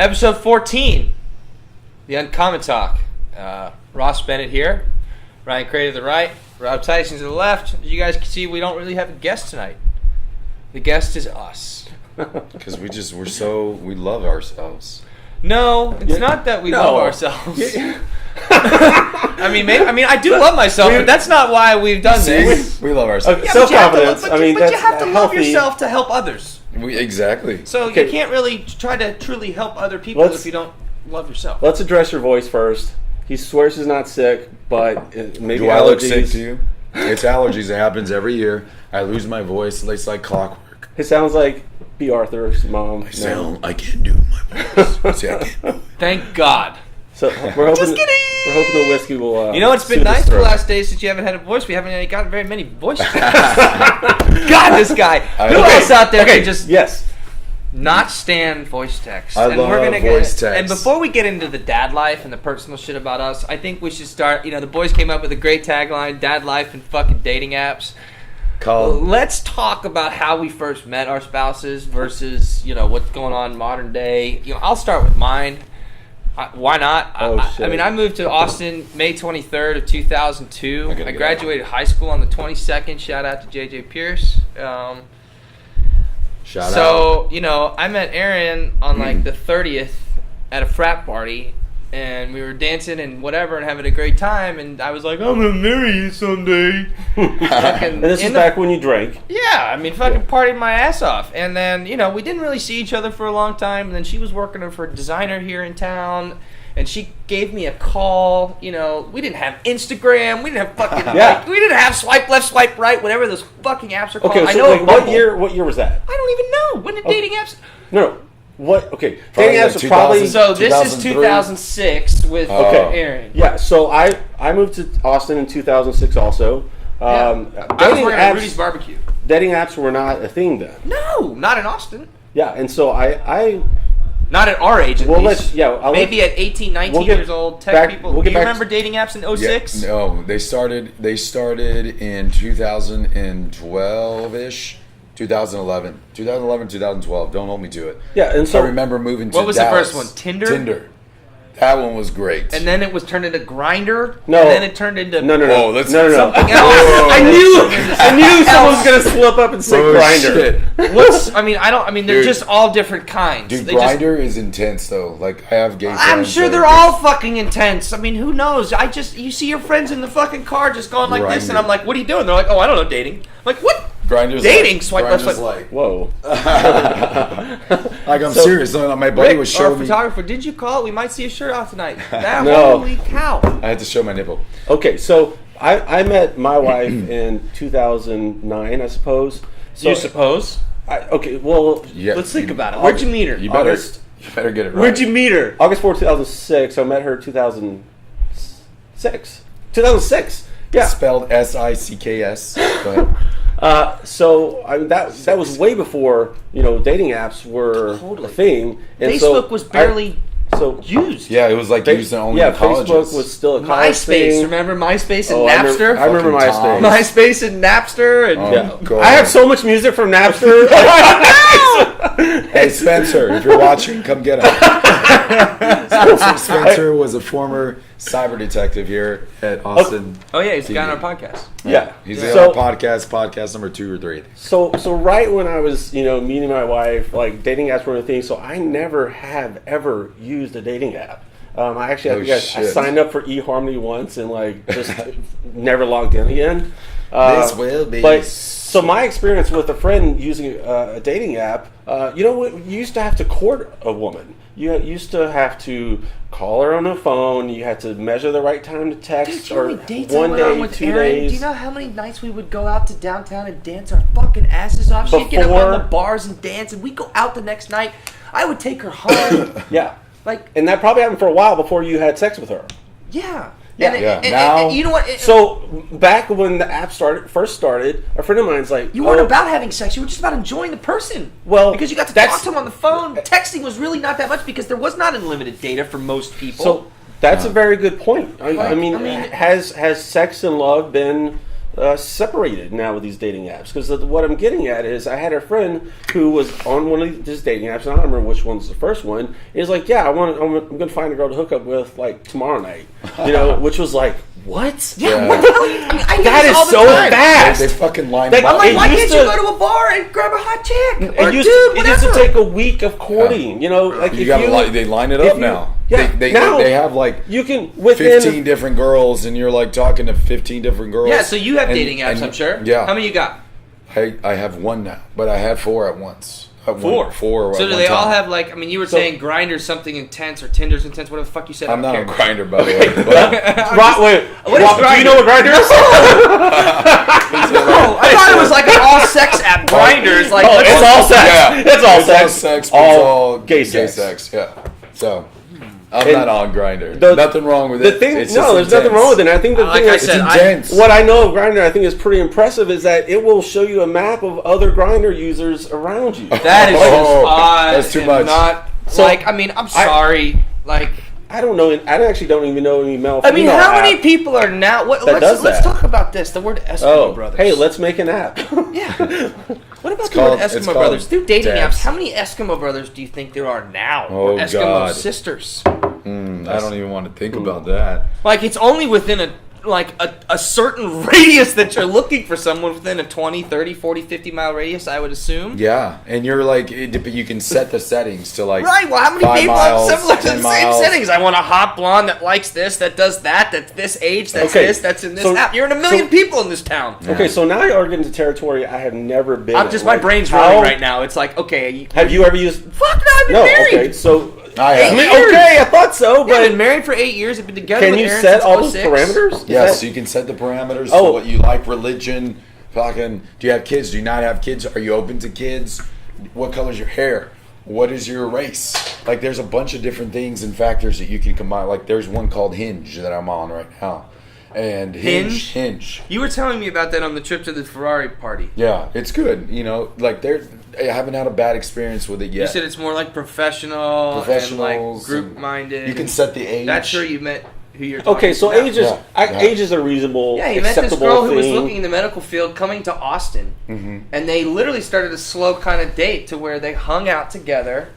Episode 14, the Uncommon Talk. Ross Bennett here, Ryan Cradeur to the right, Rob Tyson to the left. As you guys can see, we don't really have a guest tonight. The guest is us. Because we love ourselves. No, it's not that we love ourselves. I mean, I do love myself, but that's not why we've done this. We love ourselves. Yeah, self-confidence. but you have to love yourself to help others. Exactly. So you can't really try to truly help other people if you don't love yourself. Let's address your voice first. He swears he's not sick, but maybe Do allergies. I look sick to you? It's allergies. It happens every year. I lose my voice. It's like clockwork. It sounds like B. Arthur's mom. I can't do my voice. See, I can't. Thank God. So we're hoping. Just kidding. We're hoping the whiskey will. You know, it's been nice the last days since you haven't had a voice. We haven't gotten very many voices. God, this guy. Who else out there can just not stand voice text? I love voice text. And before we get into the dad life and the personal shit about us, I think we should start. You know, the boys came up with a great tagline: "Dad life and fucking dating apps." Let's talk about how we first met our spouses versus what's going on in modern day. I'll start with mine. Why not? I moved to Austin May 23rd of 2002. I graduated high school on the 22nd. Shout out to JJ Pierce. Shout out. So, I met Aaron on like the 30th at a frat party, and we were dancing and whatever and having a great time, and I was like, I'm going to marry you someday. And this is back when you drank. Yeah, fucking partied my ass off. And then, we didn't really see each other for a long time, and then she was working for a designer here in town, and she gave me a call. We didn't have Instagram, we didn't have fucking, we didn't have swipe left, swipe right, whatever those fucking apps are called. Okay, so what year was that? I don't even know. When did dating apps... No. What? Okay, probably dating apps are probably. So this is 2006 with Aaron. Yeah. So I moved to Austin in 2006 also. I was working at Rudy's Barbecue. Dating apps were not a thing then. No, not in Austin. Yeah, and so I not at our age at least. Maybe at 18, 19 years old, tech people. Do you remember dating apps in 06? Yeah, no, they started in 2012-ish. 2011, 2012. Don't hold me to it. Yeah, and so I remember moving to What was Dallas. the first one? Tinder? Tinder. That one was great. And then it was turned into Grindr. No. And then it turned into no. something else. I knew someone was gonna slip up and say Grindr. They're just all different kinds. Dude, Grindr is intense though. Like I have gay friends. I'm sure they're all fucking intense. Who knows? You see your friends in the fucking car just going like this, and I'm like, what are you doing? They're like, oh, I don't know, dating. I'm like, what? Grindr's dating, swipe left, swipe. Like, whoa. I'm serious. My buddy was showing me. Photographer, did you call? We might see a shirt out tonight. No. Holy cow. I had to show my nipple. Okay, so I met my wife in 2009, I suppose. So, you suppose? Let's think about it. Where'd you meet her? You better get it right. Where'd you meet her? August 4, 2006. I met her 2006. 2006. Yeah. Spelled SICKS. But that was way before dating apps were a thing. And Facebook was barely used. Yeah, it was like used only in colleges. Facebook was still a college MySpace. thing. Remember MySpace and Napster? I remember MySpace. MySpace and Napster. I have so much music from Napster. Hey, Spencer, if you're watching, come get him. Spencer was a former cyber detective here at Austin. Oh yeah, he's got on our podcast. Yeah. He's on our podcast number 2 or 3. So right when I was, meeting my wife, like dating apps were a thing, so I never have ever used a dating app. I signed up for eHarmony once and just never logged in again. This will be. So my experience with a friend using a dating app, you used to have to court a woman. You used to have to call her on the phone. You had to measure the right time to text. Dude, or one day, 2 days. Do you know how many nights we would go out to downtown and dance our fucking asses off? She'd get up on the bars and dance, and we'd go out the next night. I would take her home. Yeah. And that probably happened for a while before you had sex with her. Yeah. Now, you know what? So back when the app first started, a friend of mine's like, you weren't about having sex; you were just about enjoying the person. Well, because you got to talk to them on the phone. Texting was really not that much because there was not unlimited data for most people. So that's a very good point. Has sex and love been separated now with these dating apps. Because what I'm getting at is I had a friend who was on one of these dating apps, and I don't remember which one's the first one. He's like, yeah, I'm going to find a girl to hook up with like tomorrow night. Which was like, what? Yeah. What the hell? I mean, that is so fast. They fucking line I'm like, why can't you go to a bar and grab a hot chick? Or it used to take a week of courting. Like they line it up now. Yeah, they have like you can 15 different girls, and you're like talking to 15 different girls. Yeah, so you have dating apps, I'm sure. Yeah. How many you got? I have one now, but I had 4 at once. Four. So do they all have like? I mean, you were saying Grindr's something intense or Tinder's intense. What the fuck you said? I'm not a Grindr, by the way. But wait, do you know what Grindr is? I thought it was like an all sex app. Grindr's like it's all sex. Yeah, it's all sex. All gay sex. Yeah. So. I'm not on Grindr. Nothing wrong with it. There's nothing wrong with it. And I think the thing is, intense. What I know of Grindr, I think is pretty impressive, is that it will show you a map of other Grindr users around you. That is odd. That's too much. I'm sorry. I don't know. I actually don't even know any male. I mean, how many people are now? Let's talk about this. The word Eskimo Brothers. Hey, let's make an app. Yeah. What about the word Eskimo Brothers? Through dating apps, how many Eskimo Brothers do you think there are now? Oh, or Eskimo God. Sisters? I don't even want to think about that. Like, it's only within a certain radius that you're looking for someone within a 20, 30, 40, 50 mile radius, I would assume. Yeah, and you're like, you can set the settings to like right, well, how many people have similar to the same settings? I want a hot blonde that likes this, that does that's this age, that's this, that's in this app. You're in a million people in this town. Okay, so now you're getting into territory I have never been in. My brain's rolling right now. It's like, okay. Have you ever used... Fuck no, I've been married. Okay, so... I thought so, but... I've been married for 8 years. I've been together with Aaron since 2006. Can you set all those parameters? Yes, you can set the parameters to what you like, religion, fucking... Do you have kids? Do you not have kids? Are you open to kids? What color's your hair? What is your race? Like, there's a bunch of different things and factors that you can combine. Like, there's one called Hinge that I'm on right now. And Hinge. You were telling me about that on the trip to the Ferrari party. Yeah, it's good. I haven't had a bad experience with it yet. You said it's more like professionals and like group-minded. You can set the age. That's sure you met who you're talking Okay, so about. age is a reasonable, he met this girl who was looking in the medical field coming to Austin. Mm-hmm. And they literally started a slow kind of date to where they hung out together.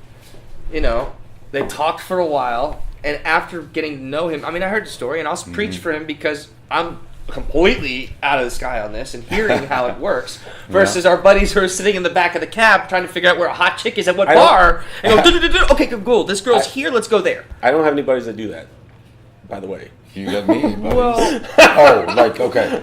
They talked for a while. And after getting to know him, I mean, I heard the story, and I'll preach for him because I'm completely out of the sky on this and hearing how it works versus our buddies who are sitting in the back of the cab trying to figure out where a hot chick is at what bar. And go, okay, cool, this girl's here, let's go there. I don't have any buddies that do that, by the way. You got me, buddies. Well, okay.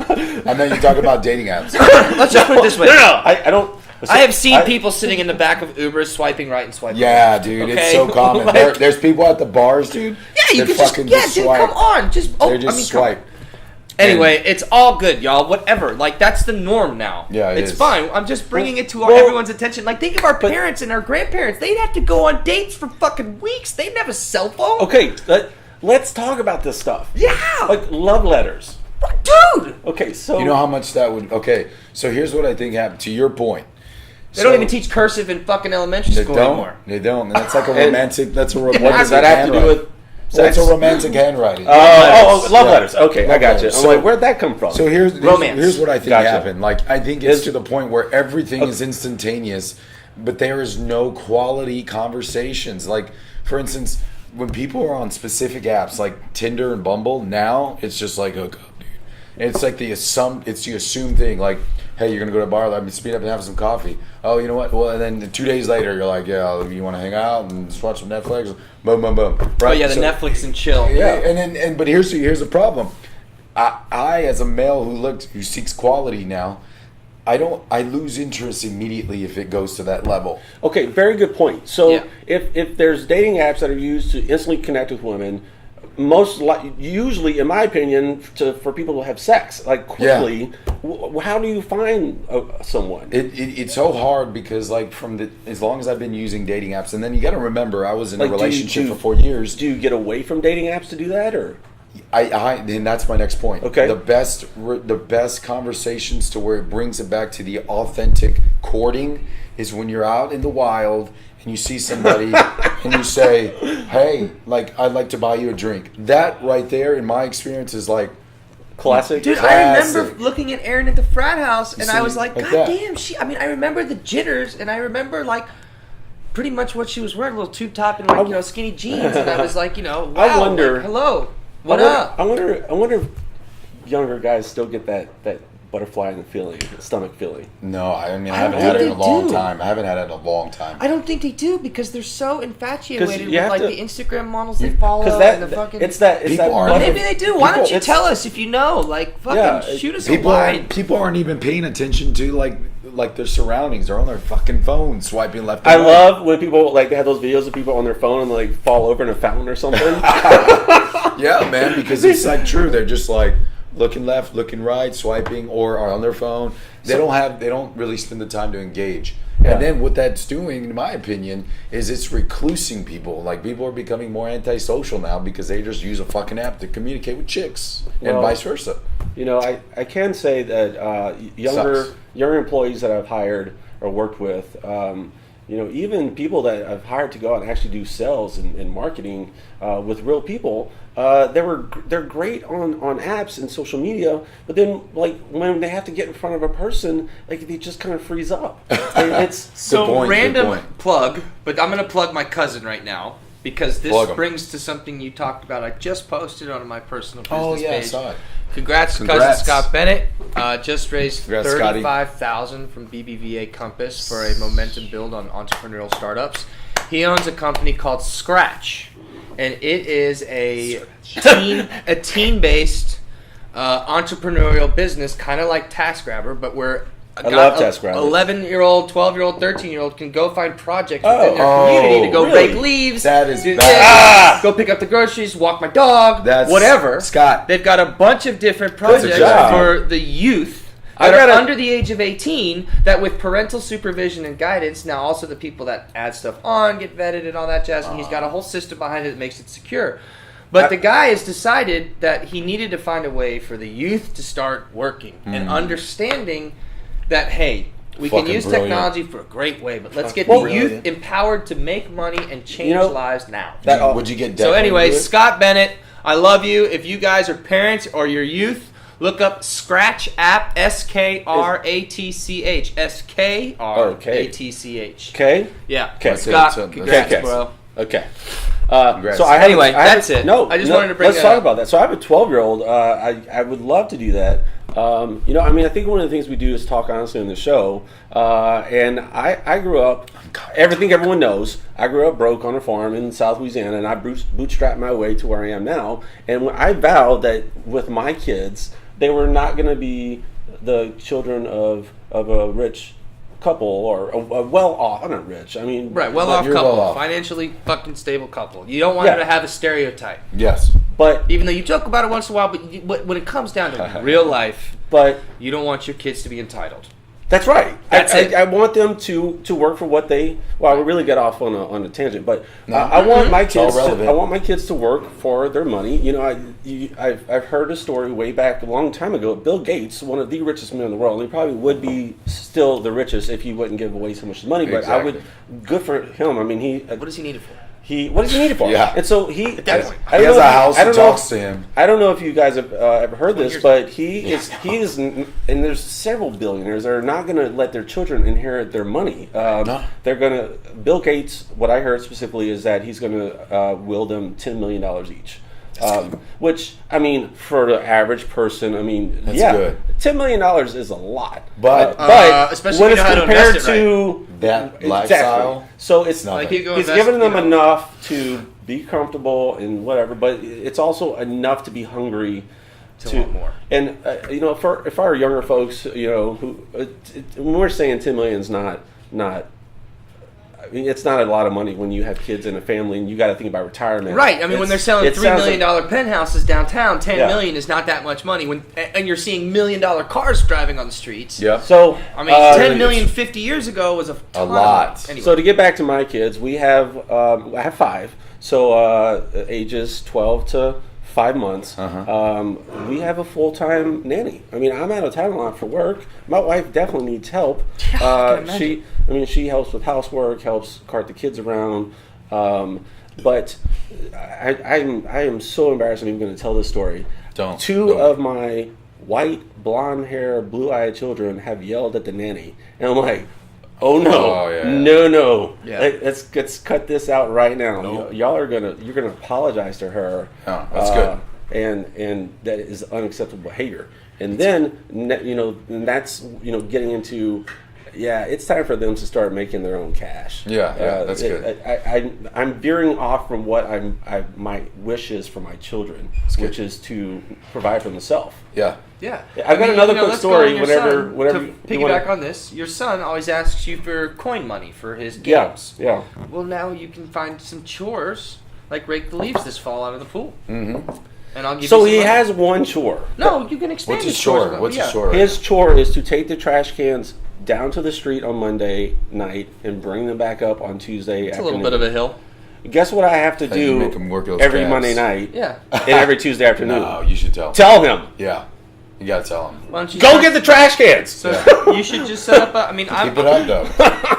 And then you talk about dating apps. Let's just put it this way. No, I don't... I have seen people sitting in the back of Ubers swiping right and swiping left. Dude, it's so common. There's people at the bars, dude. Yeah, you can just dude, come on. Swipe. Anyway, it's all good, y'all. Whatever. Like, that's the norm now. Yeah, it's fine. I'm just bringing it to everyone's attention. Like, think of our parents and our grandparents. They'd have to go on dates for fucking weeks. They didn't have a cell phone. Okay, let's talk about this stuff. Yeah. Like, love letters. Dude. Okay, so... You know how much that would... Okay, so here's what I think happened. To your point. They don't even teach cursive in fucking elementary school anymore. They don't. And that's like a romantic... What does that have to do with... That's a romantic handwriting. Love letters. Okay, I got you. I'm like, where'd that come from? So here's what I think happened. Like, I think it's to the point where everything is instantaneous, but there is no quality conversations. Like, for instance, when people are on specific apps like Tinder and Bumble, now it's just like, hook up, dude. It's like the assumed thing. Like, hey, you're gonna go to a bar, let me speed up and have some coffee. Oh, you know what? Well, and then 2 days later, you're like, yeah, you want to hang out and just watch some Netflix? Boom, boom, boom. Right? Oh yeah, the Netflix and chill. Yeah, and but here's the problem. I as a male who seeks quality now, I lose interest immediately if it goes to that level. Okay, very good point. So if there's dating apps that are used to instantly connect with women, usually, in my opinion, for people to have sex like quickly, how do you find someone? It's so hard because as long as I've been using dating apps, and then you got to remember I was in a relationship for 4 years. Do you get away from dating apps to do that, or? And that's my next point. Okay. The best conversations to where it brings it back to the authentic courting is when you're out in the wild and you see somebody and you say, hey, like, I'd like to buy you a drink. That right there, in my experience, is like, Classic. Dude, I remember looking at Erin at the frat house, and I was like, God damn, I remember the jitters, and I remember, like, pretty much what she was wearing, a little tube top and, like, skinny jeans, and I was like, wow, I wonder, like, hello, what up? I wonder if younger guys still get that butterfly in the stomach feeling. No, I haven't had it in a long time. I don't think they do because they're so infatuated with the Instagram models they follow and the fucking. Maybe they do. Why don't you tell us if you know? Like, fucking shoot us a line. People aren't even paying attention to like their surroundings. They're on their fucking phone swiping left and right. I love when people they have those videos of people on their phone and like fall over in a fountain or something. Yeah, man, because it's like true. They're just like looking left, looking right, swiping, or are on their phone. They don't really spend the time to engage. Yeah. And then what that's doing, in my opinion, is it's reclusing people. Like, people are becoming more antisocial now because they just use a fucking app to communicate with chicks and vice versa. I can say that younger employees that I've hired or worked with, even people that I've hired to go out and actually do sales and marketing with real people, they're great on apps and social media, but then when they have to get in front of a person, they just kind of freeze up. Random plug, but I'm going to plug my cousin right now because this brings to something you talked about. I just posted on my personal business page. I saw it. Congrats, cousin Scott Bennett. Just raised $35,000 from BBVA Compass for a momentum build on entrepreneurial startups. He owns a company called Scratch, and it is a team-based entrepreneurial business, kind of like TaskRabber, but where I love TaskRabber. 11-year-old, 12-year-old, 13-year-old can go find projects within their community to go rake leaves. That is bad. Go pick up the groceries, walk my dog, whatever. Scott. They've got a bunch of different projects for the youth that are under the age of 18 that with parental supervision and guidance, now also the people that add stuff on, get vetted and all that jazz, and he's got a whole system behind it that makes it secure. But the guy has decided that he needed to find a way for the youth to start working and understanding that, hey, we can use technology for a great way, but let's get the youth empowered to make money and change lives now. Would you get So anyway, Scott Bennett, I love you. If you guys are parents or your youth, look up Scratch app, SKRATCH. SKRATCH. Okay? Yeah. Okay. Scott, congrats, bro. Okay. So that's it. No, I just wanted to bring let's talk about that. So I have a 12-year-old. I would love to do that. I think one of the things we do is talk honestly on the show. And I grew up, everything everyone knows, I grew up broke on a farm in South Louisiana, and I bootstrapped my way to where I am now. And I vowed that with my kids, they were not going to be the children of a rich couple or a well-off. I'm not rich. I mean, well-off couple, financially fucking stable couple. You don't want them to have a stereotype. Yes, but even though you joke about it once in a while, but when it comes down to real life, you don't want your kids to be entitled. That's right. I want them to work for what they. Well, we really get off on a tangent, but I want my kids. I want my kids to work for their money. I've heard a story way back a long time ago. Bill Gates, one of the richest men in the world, he probably would be still the richest if he wouldn't give away so much money. But I would. Good for him. I mean, what does he need it for? What does he need it for? Yeah. And so he has a house that talks to him. I don't know if you guys have ever heard this, but he is, and there's several billionaires that are not going to let their children inherit their money. They're going to, Bill Gates, what I heard specifically is that he's going to will them $10 million each. Which, I mean, for the average person, I mean, that's good. $10 million is a lot. But especially when it's compared to that lifestyle. So it's he's giving them enough to be comfortable and whatever, but it's also enough to be hungry to want more. And, if our younger folks, who when we're saying 10 million is not. I mean, it's not a lot of money when you have kids and a family, and you got to think about retirement. Right. I mean, when they're selling $3 million penthouses downtown, $10 million is not that much money. And you're seeing $1 million cars driving on the streets. Yeah. So I mean, $10 million 50 years ago was a lot. Anyway. So to get back to my kids, I have 5. So ages 12 to 5 months. We have a full-time nanny. I mean, I'm out of town a lot for work. My wife definitely needs help. She helps with housework, helps cart the kids around. But I am so embarrassed I'm even going to tell this story. Two of my white, blonde hair, blue-eyed children have yelled at the nanny. And I'm like, oh no, no. Yeah. Let's cut this out right now. Nope. You're gonna apologize to her. Oh, that's good. And that is unacceptable behavior. And then, that's, getting into, it's time for them to start making their own cash. Yeah, that's good. I'm veering off from what my wish is for my children, which is to provide for themselves. Yeah. Yeah. I've got another quick story. Whenever to piggyback on this, your son always asks you for coin money for his games. Yeah. Well, now you can find some chores, like rake the leaves this fall out of the pool. Mm-hmm. And I'll give so you some he money. has one chore. No, you can expand What's his his chore? chores. What's his chore? His chore is to take the trash cans down to the street on Monday night and bring them back up on Tuesday It's afternoon. a little bit of a hill. Guess what I have to do make him work those every cabs. Monday night Yeah. and every Tuesday afternoon? No, you should tell him. Tell him. Yeah. You gotta tell him. Why don't you Go get the trash cans. So you should just set up Keep it up, though.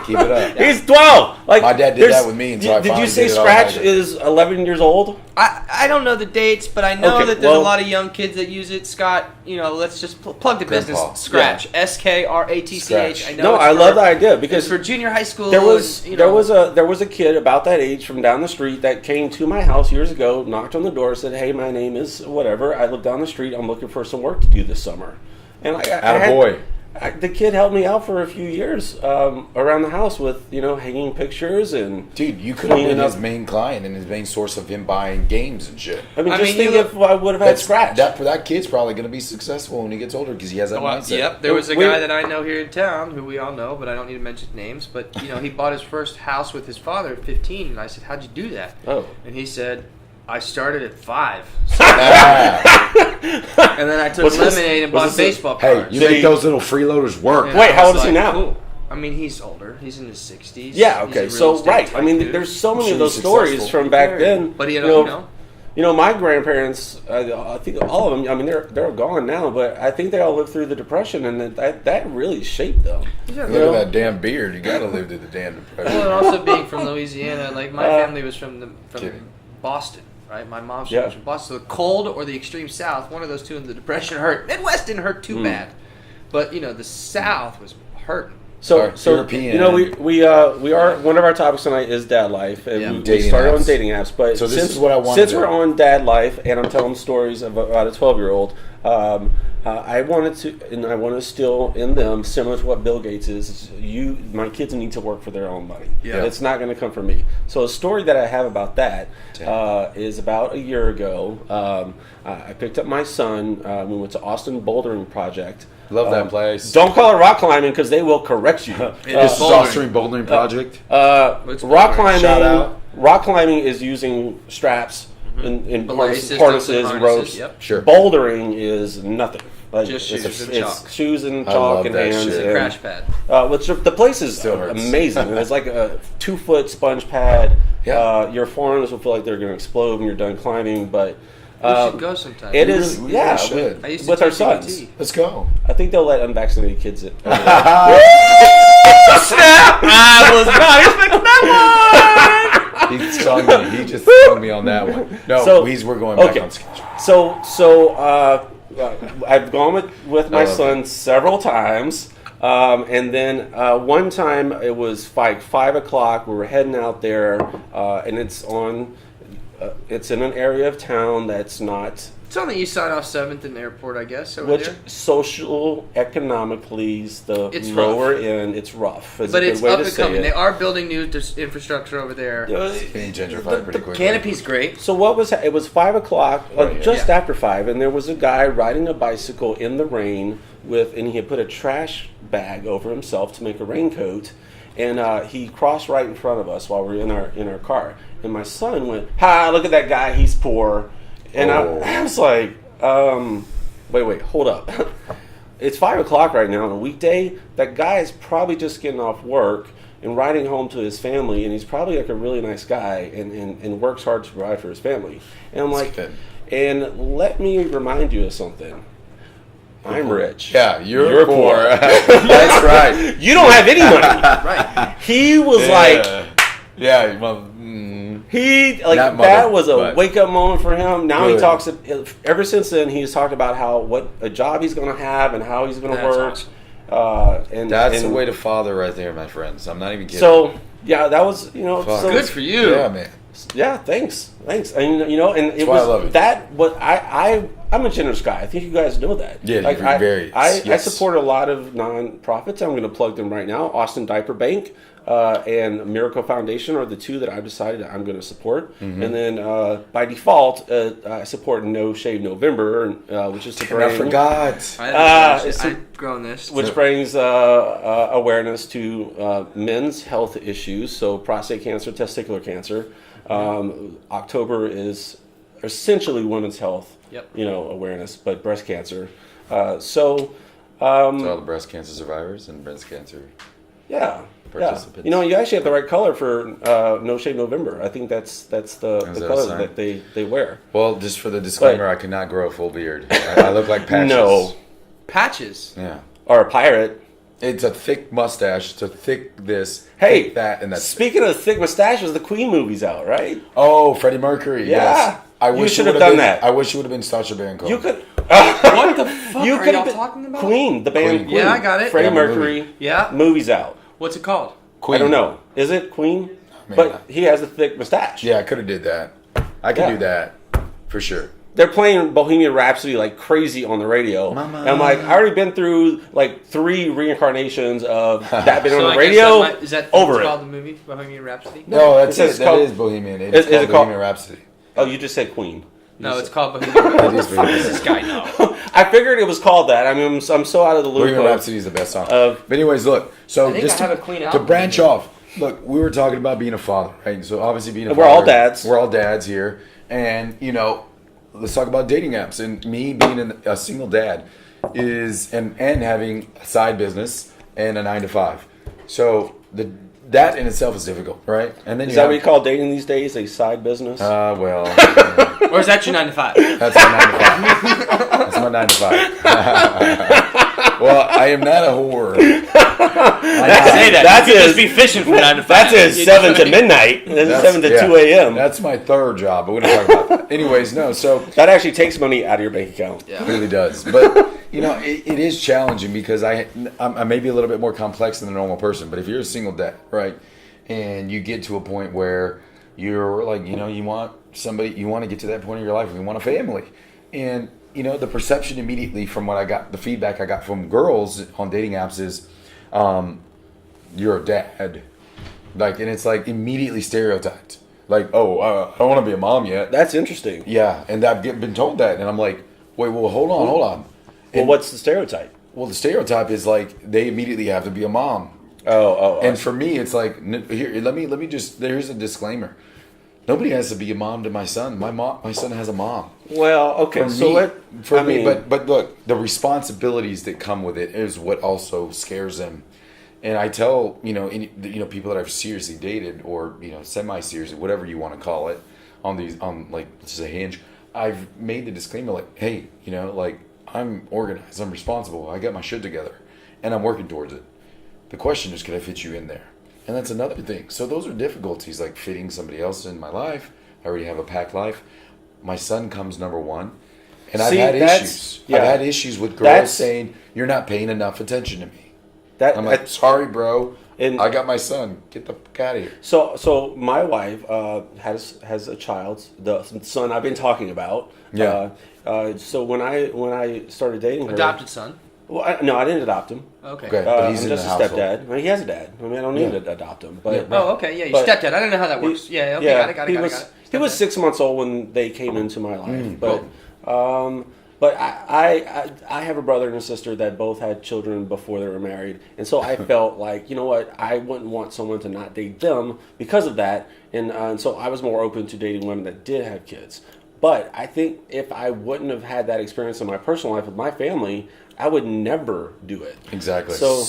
Keep it up. He's 12. Like, My dad did that with me until I did you finally say did it all Scratch night. is 11 years old? I don't know the dates, but I know Okay, that there's a lot of young kids that use it. Scott, let's just plug the business. Grandpa. Scratch. SKRATCH. Scratch. I know. No, it's I for- love the idea because it's for junior high school. there was and, there was a kid about that age from down the street that came to my house years ago, knocked on the door, said, "Hey, my name is whatever. I live down the street. I'm looking for some work to do this summer." And Attaboy. the kid helped me out for a few years around the house with hanging pictures and Dude, you could have been cleaning up. his main client and his main source of him buying games and shit. I mean, I just mean, think you if I would have had Scratch. That kid's probably going to be successful when he gets older because he has that mindset. Yep, there was a guy that I know here in town who we all know, but I don't need to mention names. But he bought his first house with his father at 15, and I said, "How'd you do that?" Oh. And he said, "I started at 5, Ah. and then I took lemonade and bought baseball Hey, cards." you make those little freeloaders work. And Wait, I how was old is he now? Cool. I mean, he's older. He's in his 60s. Yeah, He's a okay. real So, estate right. I type mean, dude. there's so many of Should those be stories successful. from back then. But he don't my grandparents, I think all of them, I mean, they're gone now, but I think they all lived through the Depression, and that really shaped them. Yeah, Look at that damn beard. You got to live through the damn depression. Well, and also being from Louisiana, like my family was from Kidding. Boston, right? My mom's Yeah. was from Boston. So the cold or the extreme South, one of those two in the Depression hurt. Midwest didn't hurt too bad, but the South was hurting. So European. we are one of our topics tonight is dad life, and Yeah. we Dating started apps. on dating apps. But So this since is what I wanted since to- we're on dad life, and I'm telling stories about a 12-year-old, I wanted to still in them similar to what Bill Gates is. My kids need to work for their own money. Yeah. It's not going to come from me. So a story that I have about that is about a year ago. I picked up my son. We went to Austin Bouldering Project. Love that place. Don't call it rock climbing because they will correct you. This is Austrian Bouldering Project. Rock climbing. Shout out. Rock climbing is using straps and Belay systems harnesses and and ropes. Yep. Sure. Bouldering is nothing. Like, Just it's shoes and it's chalk. shoes and I chalk love and that hands. shit. And, Crash pad. which the place is Still hurts. amazing. It's like a 2-foot sponge pad. Yeah. Your forearms will feel like they're going to explode when you're done climbing, but. We should go sometime. It We is, really yeah, should. I used to with our teach sons. DT. Let's go. I think they'll let unvaccinated kids in. Snap! I was not expecting that He stung me. He just stung me on that one. No, So- we're going back okay. on schedule. So I've gone with my I love son several times, and then one time it was like 5 o'clock. We were heading out there, and it's on. It's in an area of town that's not. It's on the east side off 7th and Airport, I guess, over Which there. social economically is the It's lower end. It's rough. It's But a good it's way up to and say coming. it. They are building new infrastructure over there. Being gentrified pretty quickly. Canopy's great. So what was it was 5 o'clock, Right, yeah. just after 5, and there was a guy riding a bicycle in the rain and he had put a trash bag over himself to make a raincoat, and he crossed right in front of us while we were in our car, and my son went, "Ha! Look at that guy, he's poor," and I was like, wait, hold up. It's 5 o'clock right now on a weekday. That guy is probably just getting off work and riding home to his family, and he's probably like a really nice guy and works hard to provide for his family. And I'm like, good. and let me remind you of something. I'm rich. Yeah, you're poor. That's That's right. You don't have any money. Right. He was like, Yeah, well, That was a wake up moment for him. Now he talks. Ever since then, he's talked about what a job he's going to have and how he's going to work. Awesome. That's the way to father right there, my friends. I'm not even kidding. So yeah, that was so good for you. Yeah, man. Yeah, thanks. And and it That's why I love it. That. What I'm a generous guy. I think you guys know that. Yeah, I support a lot of nonprofits. I'm going to plug them right now. Austin Diaper Bank and Miracle Foundation are the two that I've decided that I'm going to support. Mm-hmm. And then by default, I support No Shave November, which is to bring. I forgot. I've grown this. Which brings awareness to men's health issues, so prostate cancer, testicular cancer. October is essentially women's health. Yep. Awareness, but breast cancer. So all the breast cancer survivors and breast cancer. Yeah. Participants. Yeah. You actually have the right color for No Shave November. I think that's the color that they wear. Well, just for the disclaimer, I cannot grow a full beard. I look like patches. No. Patches? Yeah. Or a pirate. It's a thick mustache. It's a thick this, hey, thick that, and that. Speaking of thick mustaches, the Queen movie's out, right? Oh, Freddie Mercury. Yeah. Yes. I wish you should have done that. I wish it would have been Sacha Baron Cohen. You could. What the fuck are y'all talking about? Queen, the band Queen. Yeah, I got it. Freddie Mercury. Yeah. Movie's out. What's it called? Queen. I don't know. Is it Queen? But he has a thick mustache. Yeah, I could have did that. I could do that for sure. They're playing Bohemian Rhapsody like crazy on the radio. Mama. And I'm like, I already been through like 3 reincarnations of that being on the radio. Is that over called the movie Bohemian Rhapsody? No, that's it. That is Bohemian. It's called Bohemian Rhapsody. Oh, you just said Queen. No, it's called Bohemian Rhapsody. What does this guy know? I figured it was called that. I mean, I'm so out of the loop. Bohemian Rhapsody is the best song. But anyways, look. So just to branch off. Look, we were talking about being a father, right? So obviously being a father. We're all dads. We're all dads here. And, let's talk about dating apps. And me being a single dad and having a side business and a 9-to-5. So that in itself is difficult, right? And then is that what you call dating these days? A side business? Well. Or is that your 9-to-5? That's my 9-to-5. That's my 9-to-5. Well, I am not a whore. That's just be fishing from 9 to 5. That's his 7 to midnight. That's 7 to 2 a.m. That's my third job, but we don't talk about that. Anyways, no. So that actually takes money out of your bank account. Yeah. It really does. But it is challenging because I may be a little bit more complex than a normal person. But if you're a single dad, right, and you get to a point where you're like, you want somebody, you want to get to that point in your life, and you want a family, and the perception immediately from the feedback I got from girls on dating apps is, you're a dad. And it's like immediately stereotyped. Like, oh, I don't want to be a mom yet. That's interesting. Yeah, and I've been told that, and I'm like, wait, well, hold on. Well, what's the stereotype? Well, the stereotype is like they immediately have to be a mom. Oh. And for me, it's like, here, let me just. There's a disclaimer. Nobody has to be a mom to my son. My son has a mom. Well, okay. But look, the responsibilities that come with it is what also scares them. And I tell people that I've seriously dated or semi-seriously, whatever you want to call it, on like let's say Hinge, I've made the disclaimer like, hey, I'm organized, I'm responsible, I got my shit together, and I'm working towards it. The question is, can I fit you in there? And that's another thing. So those are difficulties, like fitting somebody else in my life. I already have a packed life. My son comes number one. And I've had issues. Yeah. I've had issues with girls saying, you're not paying enough attention to me. I'm like, sorry, bro. And I got my son. Get the fuck out of here. So my wife has a child, the son I've been talking about. Yeah. So when I started dating her. Adopted son? Well, no, I didn't adopt him. Okay. But he's I'm just a stepdad. I mean, he has a dad. I mean, I don't need to adopt him. But okay, yeah, your stepdad. I don't know how that works. Okay, got it. He was 6 months old when they came into my life. But I have a brother and a sister that both had children before they were married, and so I felt like, you know what, I wouldn't want someone to not date them because of that, and so I was more open to dating women that did have kids. But I think if I wouldn't have had that experience in my personal life with my family, I would never do it. Exactly. So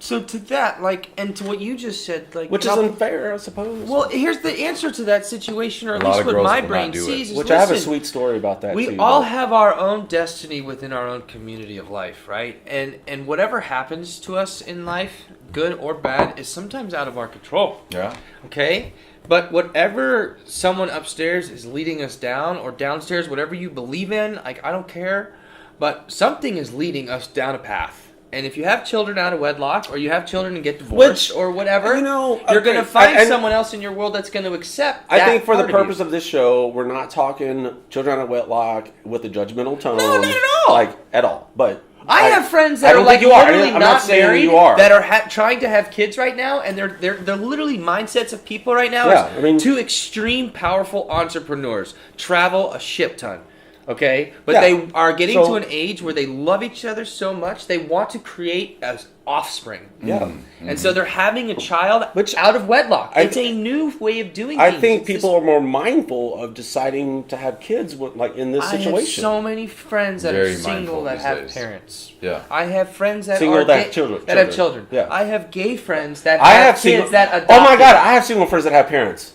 So to that, like, and to what you just said, like, which is unfair, I suppose. Well, here's the answer to that situation, or at A lot least of what girls my will brain not do it. sees is, Which I have a listen, sweet story about that. we too, all but- have our own destiny within our own community of life, right? And whatever happens to us in life, good or bad, is sometimes out of our control. Yeah. Okay? But whatever someone upstairs is leading us down, or downstairs, whatever you believe in, like, I don't care, but something is leading us down a path. And if you have children out of wedlock, or you have children and get divorced, or whatever, you're going to find someone else in your world that's going to accept that. I think for the part purpose of this show, we're not talking children out of wedlock with a judgmental tone. No, not at all. Like, at all. But I have friends that I don't are like think you are. literally I'm not not saying married you are. that are trying to have kids right now, and they're literally mindsets of people right now. Yeah, I mean, two extreme powerful entrepreneurs travel a ship ton. Okay, but they are getting to an age where they love each other so much they want to create an offspring. Yeah, and so they're having a child out of wedlock. It's a new way of doing things. I think people are more mindful of deciding to have kids, like in this situation. I have so many friends that are single that have parents. Yeah, I have friends that single are that have children. have children. Yeah, I have gay friends that have kids that adopt. Oh my god, I have single friends that have parents.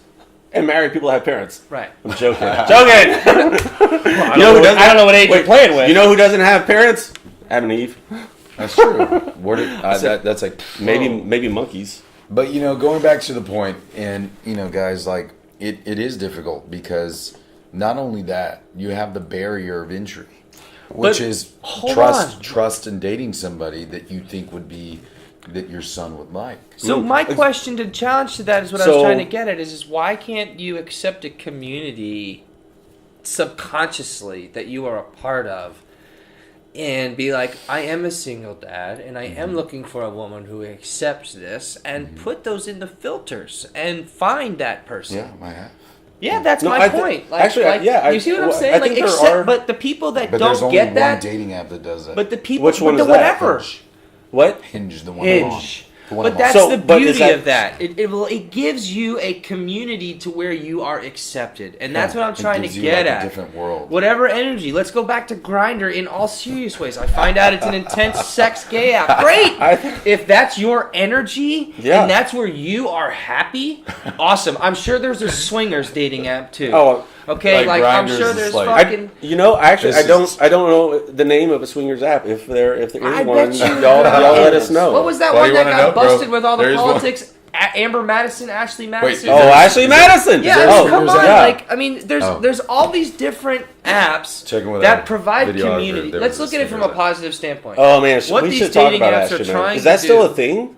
And married people that have parents. Right. I'm joking. Joking! I don't know what age you're playing with. You know who doesn't have parents? Adam and Eve. That's true. That's like... Maybe monkeys. But, going back to the point, and, guys, like, it is difficult because not only that, you have the barrier of entry, which is trust in dating somebody that you think would be... that your son would like. So my question to challenge to that is what I was trying to get at is why can't you accept a community subconsciously that you are a part of and be like, I am a single dad and I am looking for a woman who accepts this, and put those in the filters and find that person. Yeah, I have. Yeah, that's my point. You see what I'm saying? I think but the people that but don't there's only get that, one dating app that does that. but the people, which one is whatever. that? What? Hinge is the one. Hinge. But that's the beauty of that. It gives you a community to where you are accepted, and that's what I'm trying to get at. A different world. Whatever energy. Let's go back to Grindr in all serious ways. I find out it's an intense sex gay app. Great. If that's your energy and that's where you are happy, awesome. I'm sure there's a swingers dating app too. Oh. Okay, like I'm sure there's fucking. I don't know the name of a swingers app. If there is one, y'all let us know. What was that one that got busted with all the politics? Amber Madison, Ashley Madison. Ashley Madison. Yeah, come on. Like, I mean, there's all these different apps that provide community. Let's look at it from a positive standpoint. Oh man, what we these should talk dating about apps are Ashley trying Madison. Is that to still do. a thing?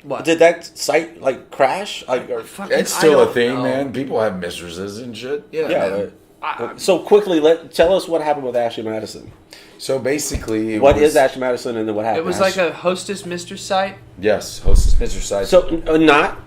What? Did that site crash? It's still a thing, man. People have mistresses and shit. Yeah. So quickly, tell us what happened with Ashley Madison. So basically, what is Ashley Madison, and then what happened? It was like a hostess mistress site. Yes, hostess mistress site. So not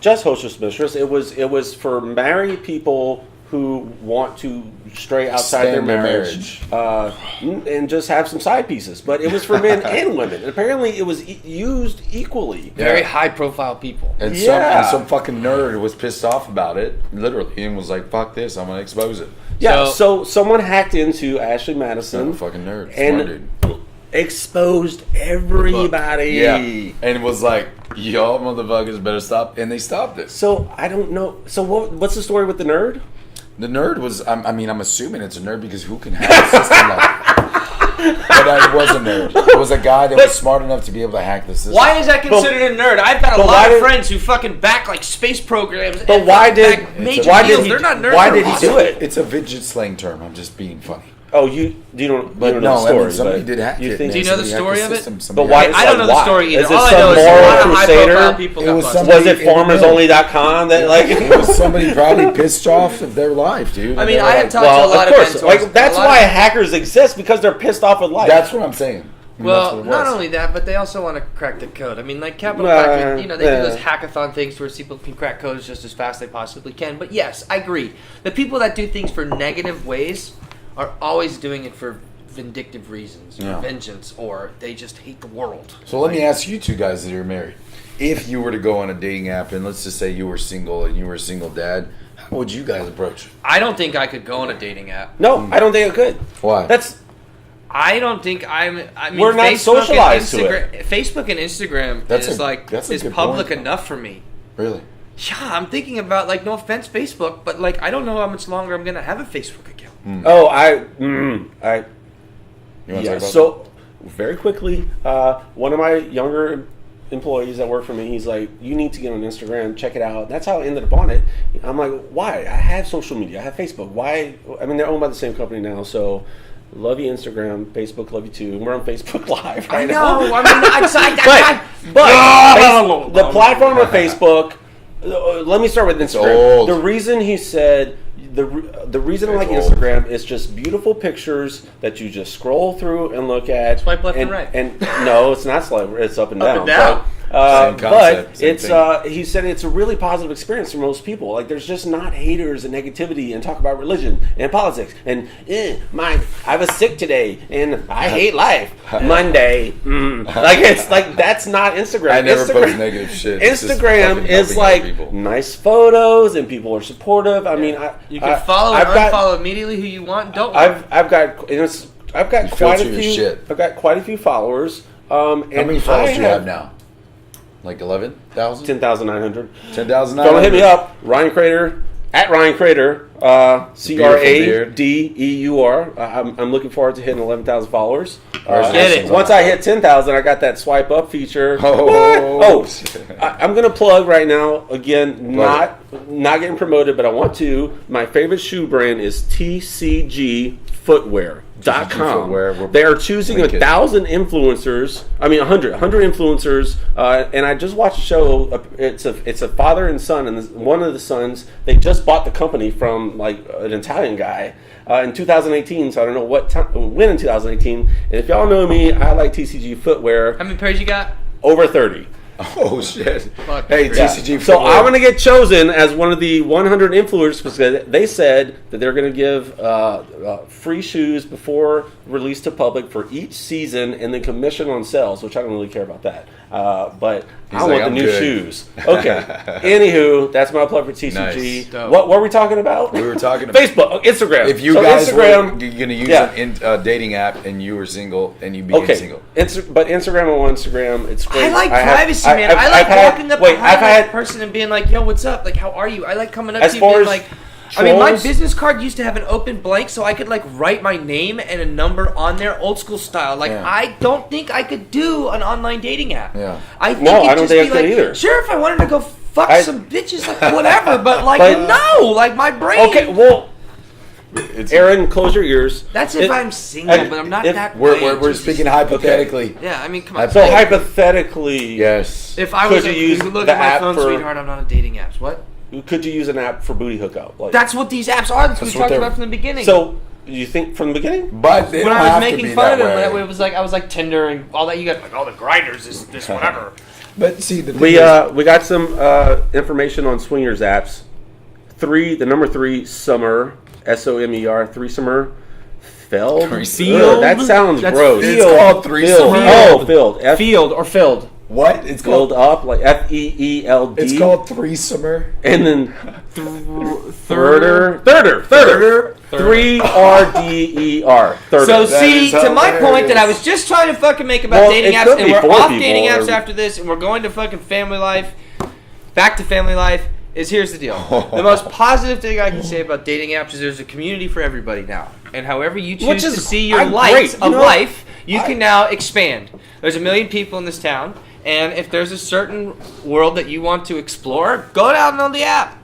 just hostess mistress. It was for married people who want to stray outside their marriage, and just have some side pieces. But it was for men and women. And apparently, it was used equally. Very high-profile people. And some fucking nerd was pissed off about it, literally, and was like, "Fuck this! I'm gonna expose it." Yeah. So someone hacked into Ashley Madison, fucking nerd, and exposed everybody. Yeah, and it was like, y'all motherfuckers better stop, and they stopped it. So I don't know. So what's the story with the nerd? The nerd was, I'm assuming it's a nerd because who can hack a system like that? But it was a nerd. It was a guy that was smart enough to be able to hack the system. Why is that considered a nerd? I've got a lot of friends who fucking back like space programs. But why did he? They're not nerds. Why did he do it? It's a fidget slang term. I'm just being funny. Oh, you don't know the story. Somebody did hack it. Do you know the story of it? But why? I don't know the story either. Is it All I know is a lot of high-profile people got busted. Was it farmersonly.com that like? It was somebody probably pissed off of their life, dude. I mean, I have talked to a lot of mentors. Like that's why hackers exist, because they're pissed off with life. That's what I'm saying. Well, not only that, but they also want to crack the code. I mean, like Capital Crack, they do those hackathon things where people can crack codes just as fast as they possibly can. But yes, I agree. The people that do things for negative ways are always doing it for vindictive reasons, or vengeance, or they just hate the world. So let me ask you two guys that are married. If you were to go on a dating app, and let's just say you were single and you were a single dad, how would you guys approach it? I don't think I could go on a dating app. No, I don't think I could. Why? I don't think I mean, we're not socialized to it. Facebook and Instagram is public enough for me. Really? Yeah, I'm thinking about, like, no offense, Facebook, but, like, I don't know how much longer I'm gonna have a Facebook account. Oh, You want to talk about so very quickly, one of my younger employees that work for me, he's like, you need to get on Instagram, check it out. That's how I ended up on it. I'm like, why? I have social media, I have Facebook. Why? I mean, they're owned by the same company now, so love you Instagram, Facebook, love you too. We're on Facebook Live right now. I mean, but the platform of Facebook, let me start with Instagram. The reason he said, the reason I like Instagram is just beautiful pictures that you just scroll through and look at. Swipe left and right. And no, it's not swipe. It's up and down. Same concept, but he said it's a really positive experience for most people. Like, there's just not haters and negativity and talk about religion and politics and I was sick today and I hate life. Monday, like, it's like, that's not Instagram. I never post negative shit. Instagram is like nice photos and people are supportive. I mean, you can follow and unfollow immediately who you want. I've got quite a few. I've got quite a few followers. How many followers do you have now? Like 11,000? 10,900. 10,900. Don't hit me up. Ryan Cradeur, at Ryan Cradeur, Cradeur. I'm looking forward to hitting 11,000 followers. Get it. Once I hit 10,000, I got that swipe up feature. I'm going to plug right now, again, not getting promoted, but I want to. My favorite shoe brand is TCG Footwear. .com. They are choosing 1,000 influencers. I mean, 100 influencers. And I just watched a show. It's a father and son, and one of the sons, they just bought the company from, like, an Italian guy in 2018. So I don't know when in 2018. And if y'all know me, I like TCG Footwear. How many pairs you got? Over 30. Oh, shit. Hey, TCG. So I'm going to get chosen as one of the 100 influencers because they said that they're going to give free shoes before release to public for each season and then commission on sales, which I don't really care about that. But I want the new shoes. Okay. Anywho, that's my plug for TCG. Nice. What were we talking about? We were talking about Facebook, Instagram. If you guys were going to use a dating app and you were single and you became single. But Instagram on Instagram, it's great. I like privacy, man. I like walking up behind a person and being like, yo, what's up? Like, how are you? I like coming up to you and being like... I mean, my business card used to have an open blank, so I could, like, write my name and a number on there, old school style. Like, I don't think I could do an online dating app. Yeah. I don't think I could either. Sure, if I wanted to go fuck some bitches, like, whatever, but, like, no, like, my brain. Okay, well, Aaron, close your ears. That's if I'm single, but I'm not that. We're speaking hypothetically. Okay. Yeah, I mean, come on. So hypothetically, yes. If I was look at my phone, sweetheart, I'm not on dating apps. What? Could you use an app for booty hookup? Like, that's what these apps are. That's what we talked about from the beginning. So, you think from the beginning? But when I was making fun of them, it was like I was like Tinder and all that. You got like all the grinders, this whatever. But see, we got some information on swingers apps. The number 3, Summer, SOMER, threesomer. Filled? That sounds gross. It's called threesomer. Filled. Field or filled. What? It's filled up, like FEELD. It's called threesomer. And then thirder. 3RDER. So see, to my point that I was just trying to fucking make about dating apps, and we're off dating apps after this, and we're going to fucking family life, back to family life, here's the deal. The most positive thing I can say about dating apps is there's a community for everybody now. And however you choose to see your life, you can now expand. There's 1 million people in this town. And if there's a certain world that you want to explore, go download the app.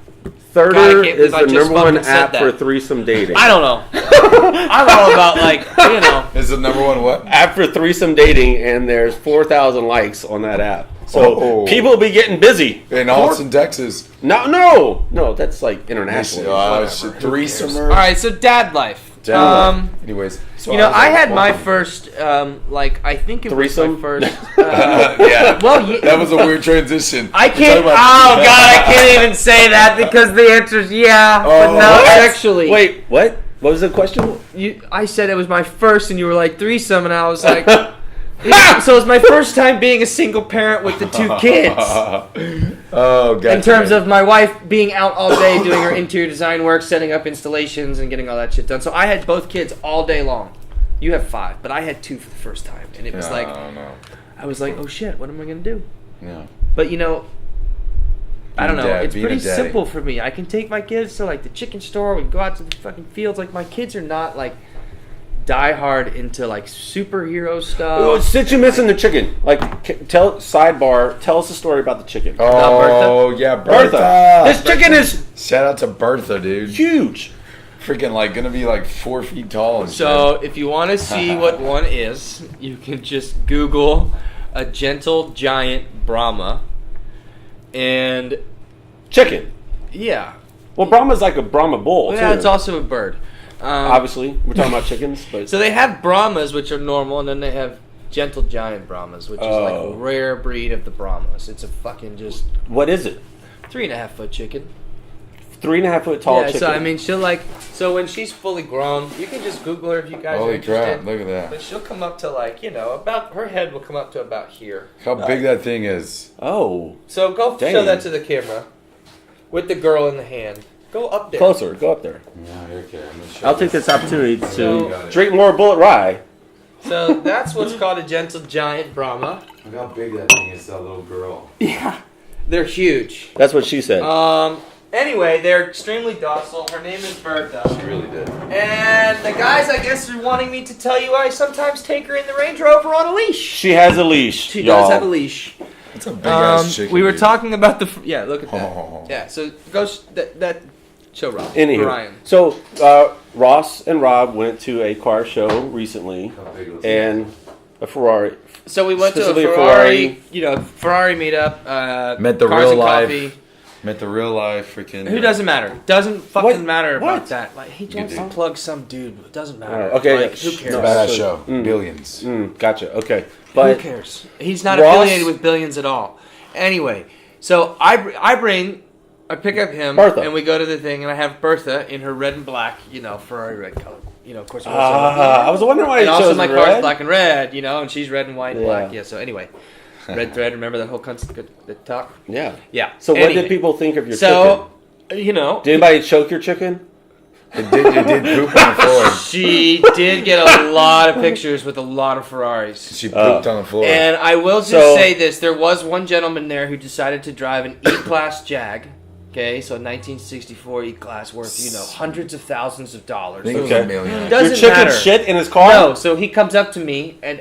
Thirder is the number 1 app for threesome dating. I don't know. I'm all about, like, you know. Is the number 1 what? App for threesome dating, and there's 4,000 likes on that app. So people will be getting busy. In Austin, Texas. No, that's like international. Threesomer. All right, so dad life. Anyways, so I had my first, I think it threesome? was my first. Yeah. Well, that was a weird transition. I can't. Oh God, I can't even say that because the answer is but not sexually. Wait, what? What was the question? I said it was my first, and you were like threesome, and I was like. So it was my first time being a single parent with the 2 kids. Oh, God. In terms of my wife being out all day doing her interior design work, setting up installations, and getting all that shit done. So I had both kids all day long. You have 5, but I had 2 for the first time, and it was I was like, oh shit, what am I gonna do? Yeah. But I don't know. It's pretty daddy. simple for me. I can take my kids to like the chicken store. We can go out to the fucking fields. Like my kids are not like die hard into like superhero stuff. Oh, since you're missing the chicken, like tell us a story about the chicken. Oh yeah, Bertha. This chicken is shout out to Bertha, dude. huge. Freaking like gonna be like 4 feet tall. And So if you want to see what one is, you can just Google a gentle giant Brahma. And Chicken. yeah. Well, Brahma's like a Brahma bull. Yeah, too. it's also a bird. Obviously, we're talking about chickens, but So they have Brahmas, which are normal, and then they have gentle giant Brahmas, which is like a rare breed of the Brahmas. It's a fucking just what is it? 3.5 foot chicken. 3.5 foot tall chicken. So I mean, she'll like. So when she's fully grown, you can just Google her if you guys are holy interested. crap! Look at that. But she'll come up to like about her head will come up to about here. How big that thing is. Oh, So go Dang. show that to the camera, with the girl in the hand. Go up there. closer. Go up there. Yeah, okay. I'm gonna show I'll take this opportunity to So- drink more Bullet Rye. So that's what's called a gentle giant Brahma. Look how big that thing is. That little girl. Yeah, they're huge. That's what she said. Anyway, they're extremely docile. Her name is Bertha. She really did. And the guys, I guess, are wanting me to tell you I sometimes take her in the Range Rover on a leash. She has a leash. She y'all. does have a leash. That's a big ass chicken. We were dude. talking about the... Yeah, look at that. Oh. Yeah, so go... that show Rob. Anywho, Ryan. so Ross and Rob went to a car show recently, How big was and a Ferrari. So we went to a Specifically Ferrari, Ferrari meetup. Met the Cars real and life. Coffee. Met the real life freaking. Who doesn't matter? Doesn't fucking What? matter What? about that. Like he wants to do. plug some dude. It doesn't matter. Okay, Like, yeah, who shh, cares? It's a no. badass actually- show. Billions. Gotcha. Okay, Who but cares? He's not Ross- affiliated with Billions at all. Anyway, so I pick up him, Bertha. and we go to the thing, and I have Bertha in her red and black, Ferrari red color. Of course. I was wondering why you and also chose my red. car's black and red, and she's red and white and Yeah. black. Yeah. So anyway, red thread. Remember that whole concept? The talk. Yeah. Yeah. So what Anyway. did people think of your So chicken? Did Did anybody choke your chicken? It did poop on the floor. she did get a lot of pictures with a lot of Ferraris. She pooped on the floor. And I will just say this: there was one gentleman there who decided to drive an E-Class Jag. Okay, so 1964 E-Class worth hundreds of thousands of dollars. I think it was Okay. a million. Doesn't Your chicken matter. shit in his car? No, so he comes up to me, and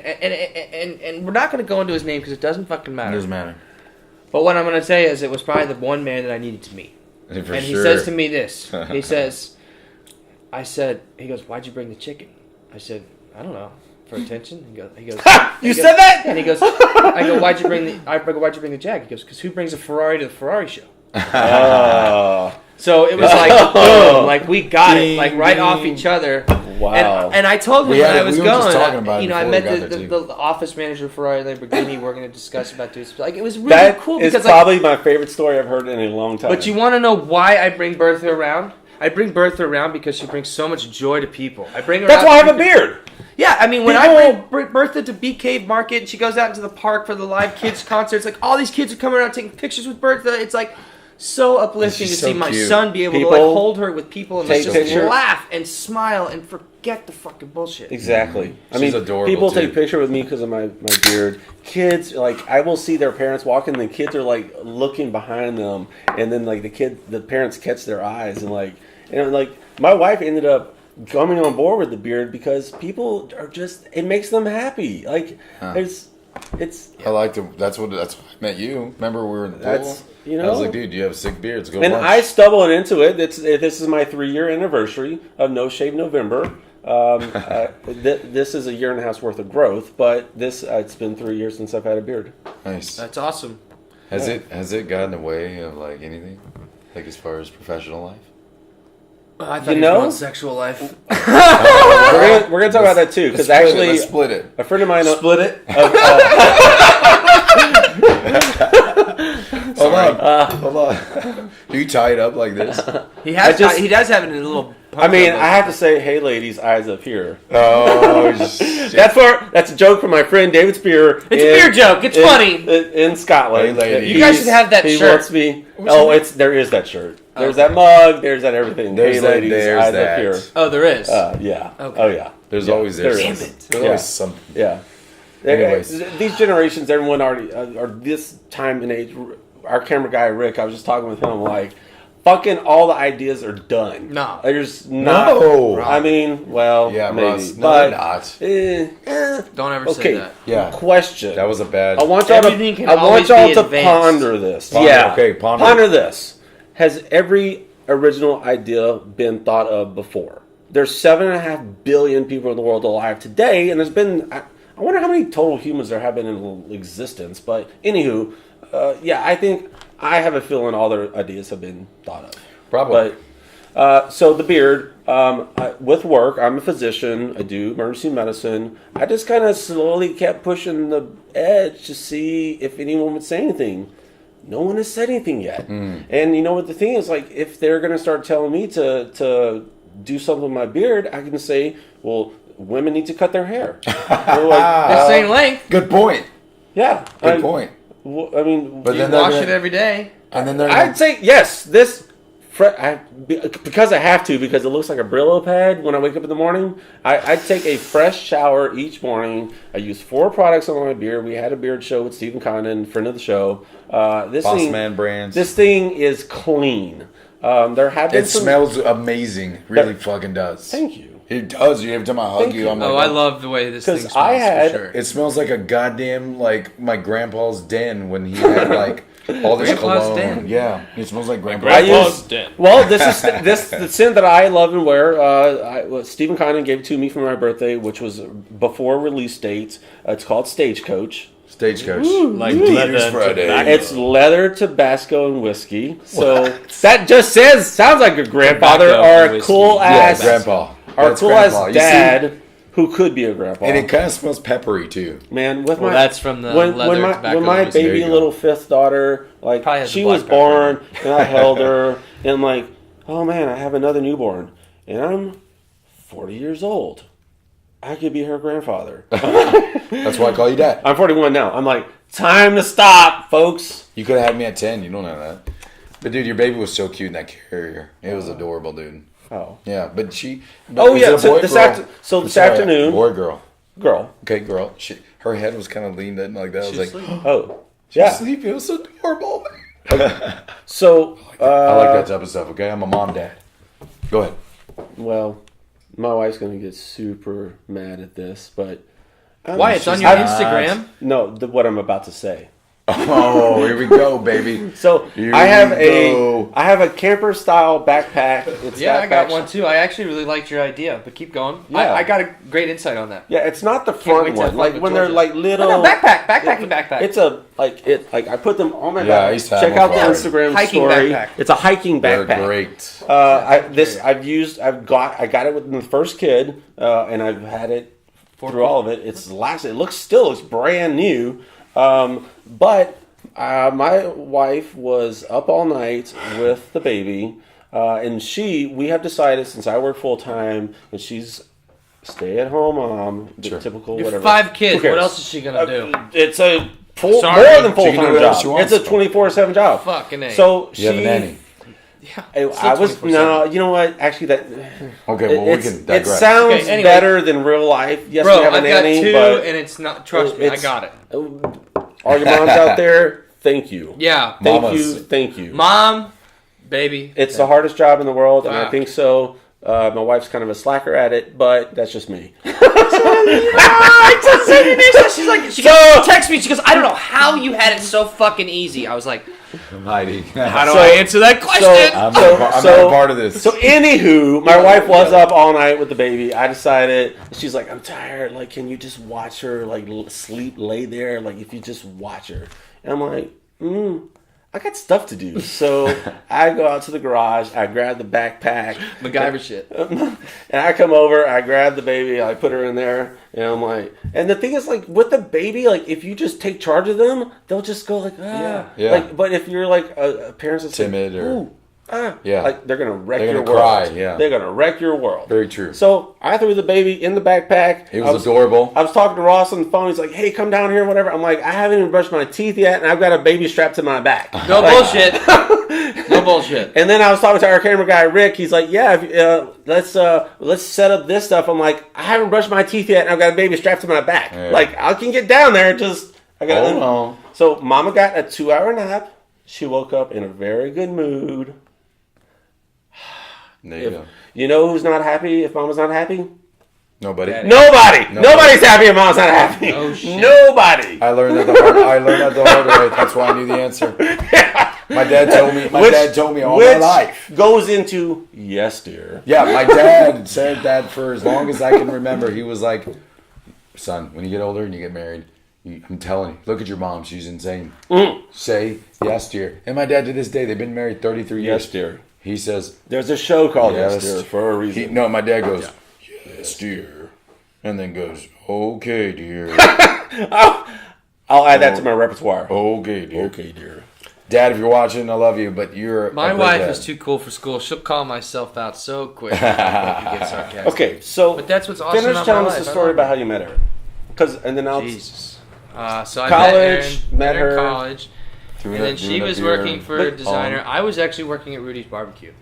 we're not going to go into his name because it doesn't fucking It matter. doesn't matter. But what I'm going to say is it was probably the one man that I needed to meet. For And sure. he says to me this. He goes, why'd you bring the chicken? I said, I don't know, for attention. He goes, You said that? and he goes, I go, why'd you bring the Jag? He goes, because who brings a Ferrari to the Ferrari show? So it was like, boom, like we got it, like right off each other. Wow. And I told him We when had- I was we were just going, talking about it I before met we got there, the office manager of Ferrari Lamborghini. We're going to discuss about this. Like it was really That cool is because probably my favorite story I've heard in a long time. But you want to know why I bring Bertha around? I bring Bertha around because she brings so much joy to people. I bring her. That's out why I to have a beard. Yeah, I mean, when People- I bring Bertha to Bee Cave Market and she goes out into the park for the live kids concerts, like all these kids are coming around taking pictures with Bertha. It's like so uplifting to She's see so my cute. son be able to People like hold her with people and like, take just pictures. laugh and smile and forget the fucking bullshit. Exactly. I She's mean, adorable, people too. take a picture with me because of my beard. Kids, like, I will see their parents walking, and the kids are, like, looking behind them, and then, like, the parents catch their eyes, and, like, my wife ended up coming on board with the beard because people are just, it makes them happy. Like, it's... I liked it. That's what I met you. Remember we were in the pool? That's, you know. I was like, dude, you have sick beards. Go And lunch. I stumbled into it. This is my 3-year anniversary of No Shave November. This is a year and a half's worth of growth, but it's been 3 years since I've had a beard. Nice. That's awesome. Has it gotten in the way of like anything, like as far as professional life? I thought You you know? know sexual life. We're gonna talk about that too, because actually, Let's split it. a friend of mine Split it. Hold on. Do you tie it up like this? He does have it in a little I mean, I have to say, hey, ladies, eyes up here. Oh, shit. That's a joke from my friend David Spear. It's a beer joke. It's funny. In Scotland. Hey, ladies. You guys should have that he shirt. Wants me. There is that shirt. There's that mug. There's that everything. There's hey, that, ladies, there's eyes that. up here. Oh, there is. Yeah. Okay. Oh, yeah. There's always There There's is. always something. Yeah. Anyways. These generations, everyone already are this time and age. Our camera guy Rick, I was just talking with him like, fucking all the ideas are done. No, there's not. No. I mean, well, Yeah, maybe, Russ. No, but they're not. Don't ever say that. Yeah. Question. That was a bad. I want y'all Everything can to always be advanced. ponder this. Ponder this. Has every original idea been thought of before? There's 7.5 billion people in the world alive today, and there's been. I wonder how many total humans there have been in existence. But anywho, I think I have a feeling all their ideas have been thought of. Probably. But so the beard. With work, I'm a physician. I do emergency medicine. I just kind of slowly kept pushing the edge to see if anyone would say anything. No one has said anything yet. And you know what the thing is, like, if they're going to start telling me to do something with my beard, I can say, well, women need to cut their hair. The same length. Good point. Yeah. Good point. I mean, But You then wash it every day. And then they're I'd say yes. Because I have to, because it looks like a Brillo pad when I wake up in the morning. I take a fresh shower each morning. I use 4 products on my beard. We had a beard show with Stephen Condon, friend of the show. Boss Man Brands. This thing is clean. There have been It smells amazing. Really fucking does. Thank you. It does. Every time I hug you, I'm like, I love the way this thing smells. For sure. It smells like a goddamn, like, my grandpa's den when he had, like, all this cologne. Den. Yeah, it smells like grandpa's den. Well, this is the scent that I love and wear. Stephen Condon gave it to me for my birthday, which was before release date. It's called Stagecoach. Stagecoach. Like leather Friday. It's leather, Tabasco, and whiskey. So that just sounds like a grandfather or a cool ass grandpa. Or cool ass dad who could be a grandpa. And it kind of smells peppery too. Man, that's from the leather tobacco. When my baby little 5th daughter, like, she was born, and I held her, and I'm like, oh man, I have another newborn, and I'm 40 years old. I could be her grandfather. That's why I call you dad. I'm 41 now. I'm like, time to stop, folks. You could have had me at 10. You don't know that. But dude, your baby was so cute in that carrier. It was adorable, dude. Oh. Yeah, but this afternoon. Boy, girl. Girl. Okay, girl. Her head was kind of leaned in like that. I was like, oh. She's sleeping. It was so adorable. So. I like that type of stuff, okay? I'm a mom, dad. Go ahead. Well, my wife's going to get super mad at this, but... Why? It's on your Instagram? No, what I'm about to say. Oh, here we go, baby. So I have a camper style backpack. I got one too. I actually really liked your idea, but keep going. Yeah. I got a great insight on that. Yeah, it's not the front one. Like when they're like little backpack. It's I put them on my back. I used to Check out the before. Instagram hiking story. Backpack. It's a hiking backpack. They're great. I got it with the first kid, and I've had it through all of it. It looks brand new. But my wife was up all night with the baby, and we have decided, since I work full time and she's stay-at-home mom, the typical You're whatever. 5 kids. What else is she gonna do? It's a more than full-time job. It's a 24/7 job. Fucking A. So you have a nanny. Yeah, I was no. You know what? Actually, that okay. Well, we can digress. It sounds better than real life. Yes, bro, we have a nanny, got 2, but and it's not. Trust me, I got it. All your moms out there, thank you. Yeah, thank you, mom, baby. It's the hardest job in the world, and I think so. My wife's kind of a slacker at it, but that's just me. She's like, she texts me. She goes, I don't know how you had it so fucking easy. I was like, I'm hiding. How do I answer that question? I'm not part of this. So, anywho, my wife was up all night with the baby. I decided, she's like, I'm tired. Like, can you just watch her, like, lay there? Like, if you just watch her. And I'm like, I got stuff to do. So I go out to the garage, I grab the backpack. MacGyver shit. And I come over, I grab the baby, I put her in there, and I'm like, and the thing is, like, with the baby, like, if you just take charge of them, they'll just go like, Yeah. Like, but if you're like a parent that's timid like, or like they're gonna wreck your world. Cry, yeah. They're gonna wreck your world. Very true. So I threw the baby in the backpack. It was adorable. I was talking to Ross on the phone. He's like, "Hey, come down here, whatever." I'm like, "I haven't even brushed my teeth yet, and I've got a baby strapped to my back." No bullshit. No bullshit. And then I was talking to our camera guy Rick. He's like, "Yeah, let's set up this stuff." I'm like, "I haven't brushed my teeth yet, and I've got a baby strapped to my back. Yeah. Like, I can get down there. I got." Hold on. So Mama got a 2-hour nap. She woke up in a very good mood. There you go. You know who's not happy if Mama's not happy? Nobody. Nobody's happy if Mama's not happy. Oh, shit. Nobody. I learned that the hard way. That's why I knew the answer. My dad told me. My dad told me all my life. Goes into yes, dear. Yeah, my dad said that for as long as I can remember. He was like, "Son, when you get older and you get married, I'm telling you, look at your mom. She's insane. Say yes, dear." And my dad to this day, they've been married 33 years. Yes, dear. He says, "There's a show called Yes, Dear for a reason." My dad goes, "Yes, dear," and then goes, "Okay, dear." I'll add that to my repertoire. Okay, dear. Okay, dear. Dad, if you're watching, I love you, but you're my wife is too cool for school. She'll call myself out so quick. Get sarcastic. Okay, so but that's what's awesome. Finish telling us the story about how you met her, and then I'll. Jesus. So I met her in college. And then she was working for a designer. I was actually working at Rudy's Barbecue.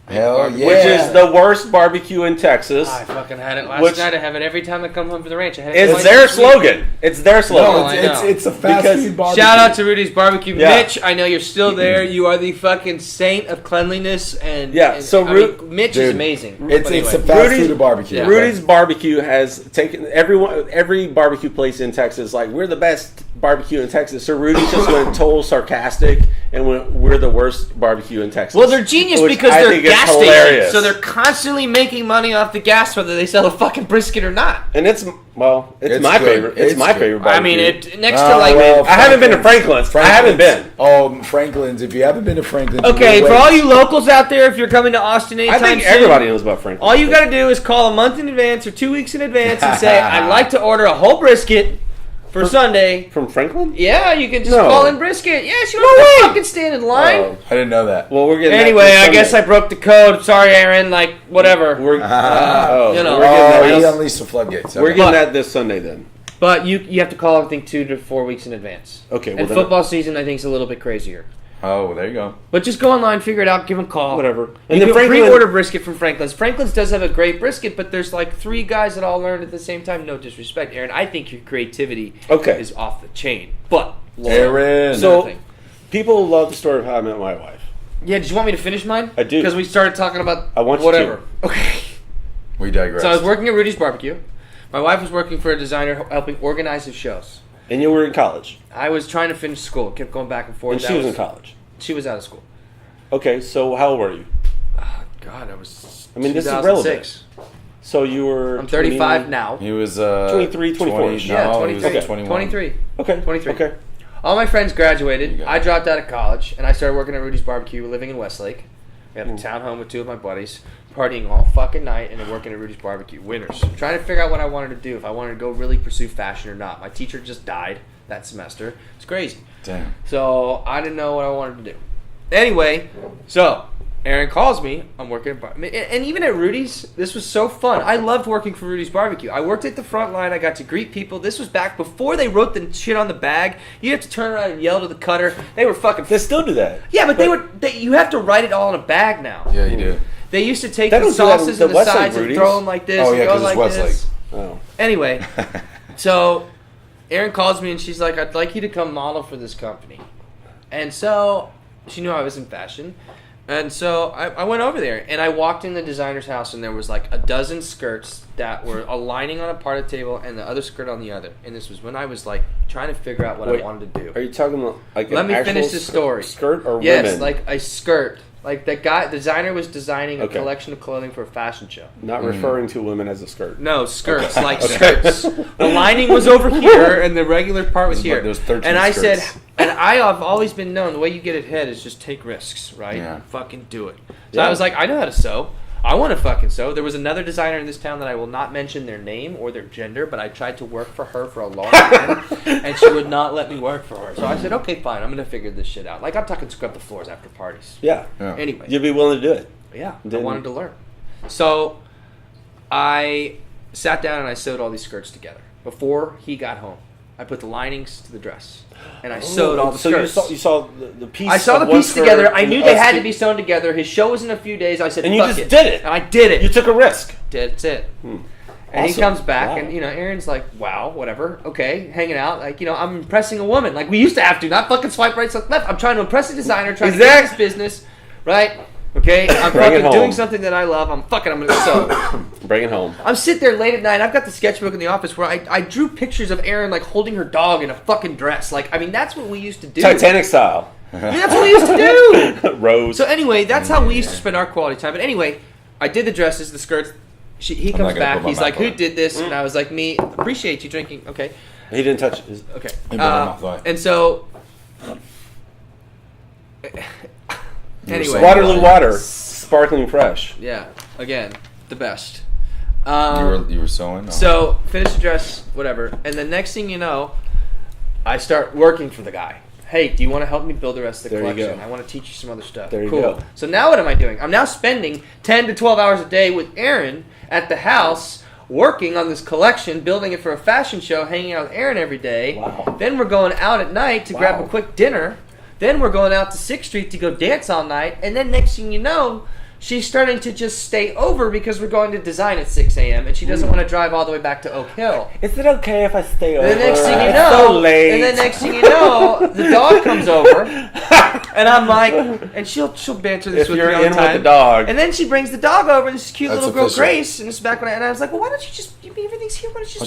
Hell yeah. Which is the worst barbecue in Texas. I fucking had it last night. I have it every time I come home from the ranch. It's their slogan. It's their slogan. No, it's a fast food barbecue. Shout out to Rudy's Barbecue. Yeah. Mitch, I know you're still there. You are the fucking saint of cleanliness. And Mitch is amazing. It's a fast food barbecue. Yeah. Rudy's Barbecue has taken every barbecue place in Texas. Like, we're the best barbecue in Texas. So Rudy's just went total sarcastic and went, "We're the worst barbecue in Texas." Well, they're genius because they're gas stations, so they're constantly making money off the gas, whether they sell a fucking brisket or not. And it's my favorite. It's my favorite barbecue. I mean, I haven't been to Franklin's. I haven't been. Oh, Franklin's! If you haven't been to Franklin's, okay, for all you locals out there, if you're coming to Austin anytime I think soon, everybody knows about Franklin's. All you got to do is call a month in advance or 2 weeks in advance and say, "I'd like to order a whole brisket." For Sunday. From Franklin? Yeah, you can just call in brisket. Yes, you don't have to fucking stand in line. I didn't know that. Well, we're getting anyway, I guess I broke the code. Sorry, Aaron. Like, whatever. We're he unleashed the floodgates. We're getting that this Sunday then. But you have to call, I think, 2 to 4 weeks in advance. Okay. And football season, I think, is a little bit crazier. Oh, there you go. But just go online, figure it out, give them a call. Whatever. And you can pre-order brisket from Franklin's. Franklin's does have a great brisket, but there's like 3 guys that all learn at the same time. No disrespect, Aaron. I think your creativity is off the chain. But, Aaron. So, people love the story of how I met my wife. Yeah, did you want me to finish mine? I do. Because we started talking about whatever. Okay. We digress. So I was working at Rudy's Barbecue. My wife was working for a designer helping organize his shows. And you were in college? I was trying to finish school. Kept going back and forth. And she was in college? She was out of school. Okay, so how old were you? God, I was. I mean, this is relevant. So you were. I'm 35 now. He was 23, 24. Yeah, 23. He was 21. 23. Okay. 23. Okay. All my friends graduated. I dropped out of college, and I started working at Rudy's Barbecue, living in Westlake. We had a townhome with 2 of my buddies, partying all fucking night, and then working at Rudy's Barbecue. Winters. Trying to figure out what I wanted to do, if I wanted to go really pursue fashion or not. My teacher just died that semester. It's crazy. Damn. So I didn't know what I wanted to do. Anyway, so Aaron calls me. I'm working at and even at Rudy's, this was so fun. I loved working for Rudy's Barbecue. I worked at the front line. I got to greet people. This was back before they wrote the shit on the bag. You have to turn around and yell to the cutter. They were fucking. They still do that. Yeah, but you have to write it all in a bag now. Yeah, you do. They used to take the sauces and the sides and throw them like this. Oh yeah, because it's Westlake. This. Oh. Anyway, so Erin calls me and she's like, "I'd like you to come model for this company," and so. She knew I was in fashion. And so I went over there, and I walked in the designer's house, and there was like a dozen skirts that were aligning on a part of the table and the other skirt on the other. And this was when I was like trying to figure out what I wanted to do. Are you talking about like Let me finish the story. Skirt or women? Yes, like a skirt. Like the designer was designing a collection of clothing for a fashion show. Not referring to women as a skirt. No, skirts, like skirts. The lining was over here, and the regular part was here. There's 13 and I skirts. said, and I have always been known, the way you get ahead is just take risks, right? Yeah. Fucking do it. So I was like, I know how to sew. I want to fucking sew. There was another designer in this town that I will not mention their name or their gender, but I tried to work for her for a long time, and she would not let me work for her. So I said, okay, fine, I'm going to figure this shit out. Like, I'm talking scrub the floors after parties. Yeah. Anyway. You'd be willing to do it. Yeah, I wanted to learn. So I sat down and I sewed all these skirts together. Before he got home, I put the linings to the dress. And I sewed all the skirts. So you saw the piece. I saw the piece together. I knew they had to be sewn together. His show was in a few days. I said, and you fuck just did it. And I did it. You took a risk. That's it. And awesome. he comes back, and Aaron's like, "Wow, whatever, okay, hanging out. Like, I'm impressing a woman. Like we used to have to, not fucking swipe right, swipe left. I'm trying to impress a designer, trying to get this business, right? Okay, I'm fucking doing something that I love. I'm gonna sew. Bring it home. I'm sitting there late at night. I've got the sketchbook in the office where I drew pictures of Aaron like holding her dog in a fucking dress. Like, I mean, that's what we used to do. Titanic style. I mean, that's what we used to do. Rose. So anyway, that's how we used to spend our quality time. But anyway, I did the dresses, the skirts. He comes back. He's like, "Who did this?" And I was like, "Me. Appreciate you drinking." Okay. He didn't touch his. Okay. And so. Anyway. Waterloo water. Sparkling fresh. Yeah. Again, the best. You were sewing? So, finish the dress, whatever. And the next thing you know, I start working for the guy. Hey, do you want to help me build the rest of the collection? I want to teach you some other stuff. There you go. So now what am I doing? I'm now spending 10 to 12 hours a day with Aaron at the house, working on this collection, building it for a fashion show, hanging out with Aaron every day. Wow. Then we're going out at night to grab a quick dinner. Then we're going out to 6th Street to go dance all night. And then next thing you know, she's starting to just stay over because we're going to design at 6 a.m. and she doesn't want to drive all the way back to Oak Hill. Is it okay if I stay over? And the next thing you It's know, so late. And then next thing you know, the dog comes over, and I'm like, and she'll banter this with me all the time. If you're in with the dog. And then she brings the dog over, and this cute little girl, official. Grace, and this is back when I was like, well, why don't you just, everything's here, why don't you Why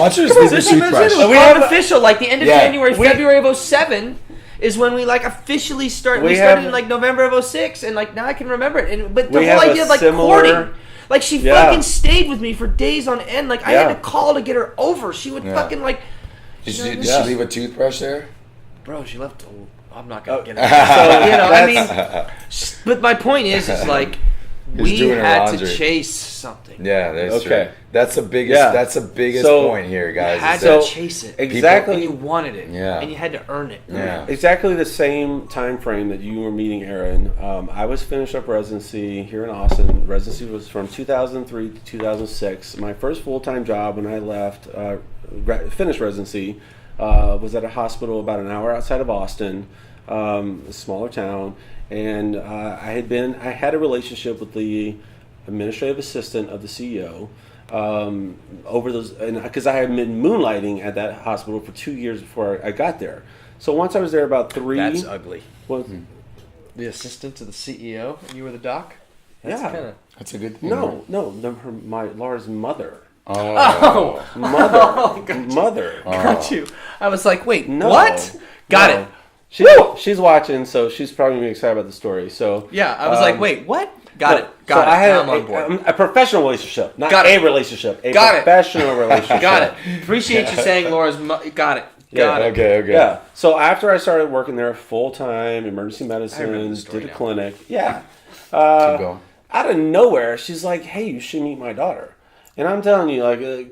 don't you just leave your toothbrush? It was unofficial, like the end of January, February of 07. Is when we like officially start. We started in like November of 06, and like now I can remember it. But the whole idea of like courting, like she fucking stayed with me for days on end. Like I had to call to get her over. She would fucking like. Did she leave a toothbrush there? Bro, she left. I'm not gonna get it. So I mean, but my point is like we had to chase something. Yeah, that's true. That's the biggest. That's the biggest point here, guys. You had to chase it exactly, and you wanted it. Yeah, and you had to earn it. Yeah, exactly the same time frame that you were meeting Aaron. I was finished up residency here in Austin. Residency was from 2003 to 2006. My first full-time job when I left, finished residency, was at a hospital about an hour outside of Austin, a smaller town, and I had a relationship with the administrative assistant of the CEO. Over those, and because I had been moonlighting at that hospital for 2 years before I got there. So once I was there about 3. That's ugly. Well, the assistant to the CEO, and you were the doc. That's a good thing. My Laura's mother. Oh, Mother. Got you. I was like, wait, what? Got it. She's watching, so she's probably gonna be excited about the story. So yeah, I was like, wait, what? Got it. I had I'm on board. a professional relationship, not a relationship. A professional relationship. Got it. Appreciate you saying Laura's. Got it. Got it. Okay. Yeah. So after I started working there full time, emergency medicine, did a clinic. Yeah. Keep going. Out of nowhere, she's like, "Hey, you should meet my daughter." And I'm telling you, like, an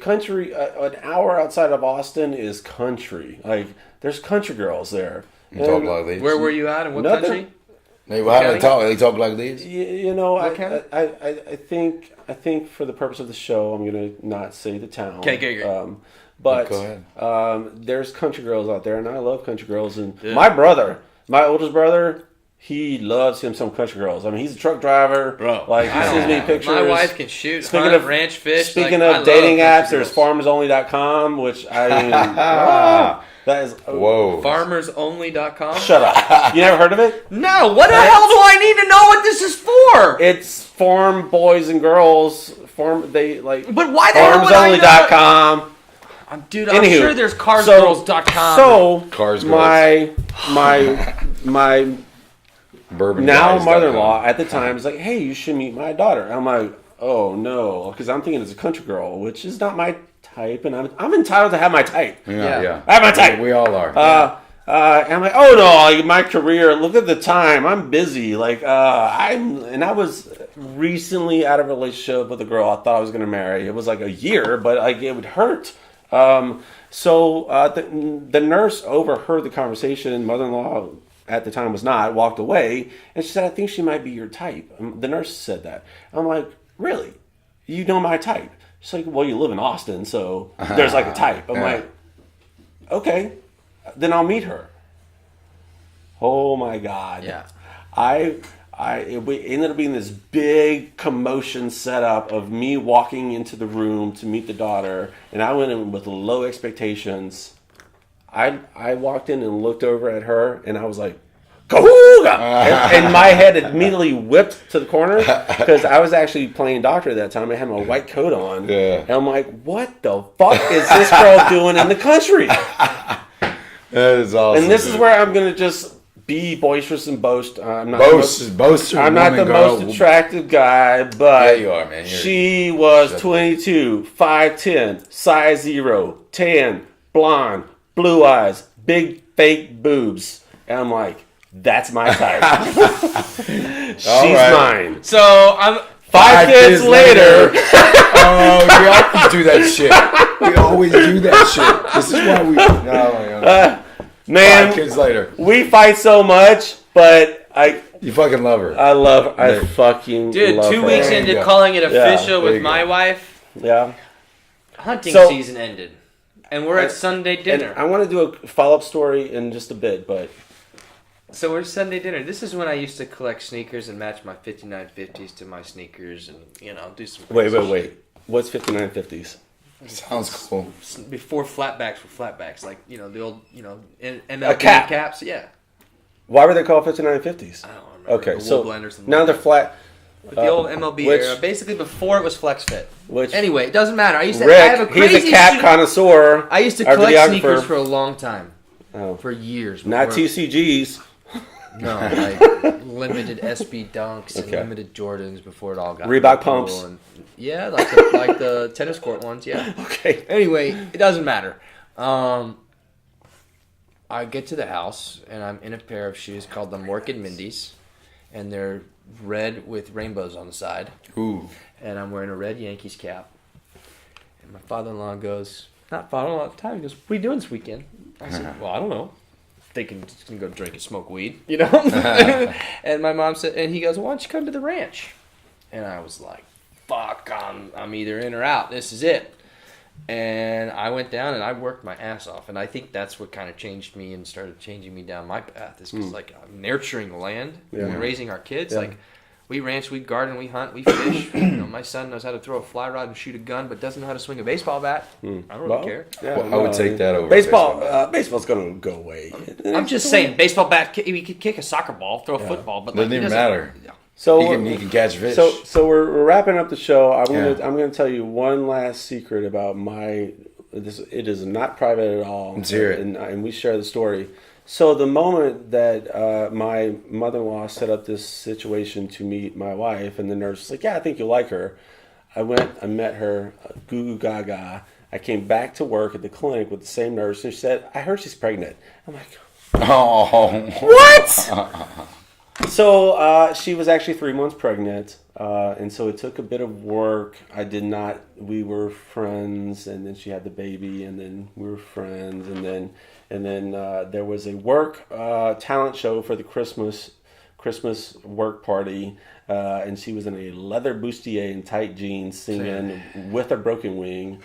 hour outside of Austin is country. Like, there's country girls there. You talk like these. Where were you at? In what country? They talk like these. You know, I think for the purpose of the show, I'm gonna not say the town. Okay. But go ahead. There's country girls out there, and I love country girls. And my oldest brother, he loves him some country girls. I mean, he's a truck driver. Bro, like he sends me pictures. My wife can shoot. Speaking of ranch fish. Speaking of dating apps, there's farmersonly.com, which that is farmersonly.com. Shut up. You never heard of it? No. What the hell do I need to know what this is for? It's farm boys and girls. But why the hell would I know? Farmersonly.com. Dude, I'm sure there's carsgirls.com. So Cars my Bourbon now mother-in-law at the time is like, "Hey, you should meet my daughter." And I'm like, "Oh no," because I'm thinking it's a country girl, which is not my type, and I'm entitled to have my type. Yeah. I have my type. We all are. And I'm like, "Oh no, my career. Look at the time. I'm busy. Like, I was recently out of a relationship with a girl I thought I was going to marry. It was like a year, but like it would hurt. So the nurse overheard the conversation, and mother-in-law at the time was not, walked away, and she said, I think she might be your type. The nurse said that. I'm like, really? You know my type? She's like, well, you live in Austin, so there's like a type. I'm like, okay, then I'll meet her. Oh my God. Yeah. It ended up being this big commotion set up of me walking into the room to meet the daughter, and I went in with low expectations. I walked in and looked over at her, and I was like, Kahooga! And my head immediately whipped to the corner because I was actually playing doctor at that time. I had my white coat on. Yeah. And I'm like, what the fuck is this girl doing in the country? That is awesome. And this is where I'm going to just be boisterous and boast. I'm not I'm not the most attractive guy, but yeah, you are, man. She was 22, 5'10", size 0, tan, blonde, blue eyes, big fake boobs. And I'm like, that's my type. She's mine. So I'm 5 kids later. Oh, we always do that shit. We always do that shit. This is why we. No, man, 5 kids later. We fight so much, but You fucking love her. I fucking dude, love 2 her. weeks into calling it official with my wife. Yeah. Hunting season ended. And we're at Sunday dinner. And I want to do a follow-up story in just a bit, but... So we're at Sunday dinner. This is when I used to collect sneakers and match my 5950s to my sneakers and, do some... Wait. What's 5950s? Sounds cool. Before flatbacks were flatbacks. Like, the old, MLB A cap. caps. Yeah. Why were they called 5950s? I don't remember. Okay, so now like they're flat... With the old MLB era, basically before it was Flex Fit. Anyway, it doesn't matter. I used to Rick, have a crazy he's a cap connoisseur. I used to collect sneakers for a long time. Oh. For years. Not TCGs. No, like limited SB Dunks and limited Jordans before it all got Reebok pumps. And, yeah, like the tennis court ones, yeah. Okay. Anyway, it doesn't matter. I get to the house and I'm in a pair of shoes called the Mork and Mindy's, and they're red with rainbows on the side. Ooh. And I'm wearing a red Yankees cap. And my father-in-law goes, not father-in-law at the time, he goes, what are you doing this weekend? I said, well, I don't know. Thinking just going to go drink and smoke weed, And my mom said, and he goes, why don't you come to the ranch? And I was like, fuck, I'm either in or out. This is it. And I went down and I worked my ass off. And I think that's what kind of changed me and started changing me down my path. Is because I'm nurturing the land, and raising our kids. Yeah. Like we ranch, we garden, we hunt, we fish. My son knows how to throw a fly rod and shoot a gun, but doesn't know how to swing a baseball bat. I don't really care. Yeah, I would take that over baseball. Baseball's going to go away. I'm just saying, baseball bat. He could kick a soccer ball, throw a football, but doesn't even matter. So he can catch fish. So we're wrapping up the show. I'm gonna tell you one last secret about this. It is not private at all. Let's hear it. And we share the story. So the moment that my mother-in-law set up this situation to meet my wife, and the nurse was like, "Yeah, I think you'll like her." I met her, goo goo gaga. I came back to work at the clinic with the same nurse, and she said, "I heard she's pregnant." I'm like, "Oh, what?" So she was actually 3 months pregnant, and so it took a bit of work. We were friends, and then she had the baby, and then we were friends, and then there was a work talent show for the Christmas work party, and she was in a leather bustier and tight jeans singing with a broken wing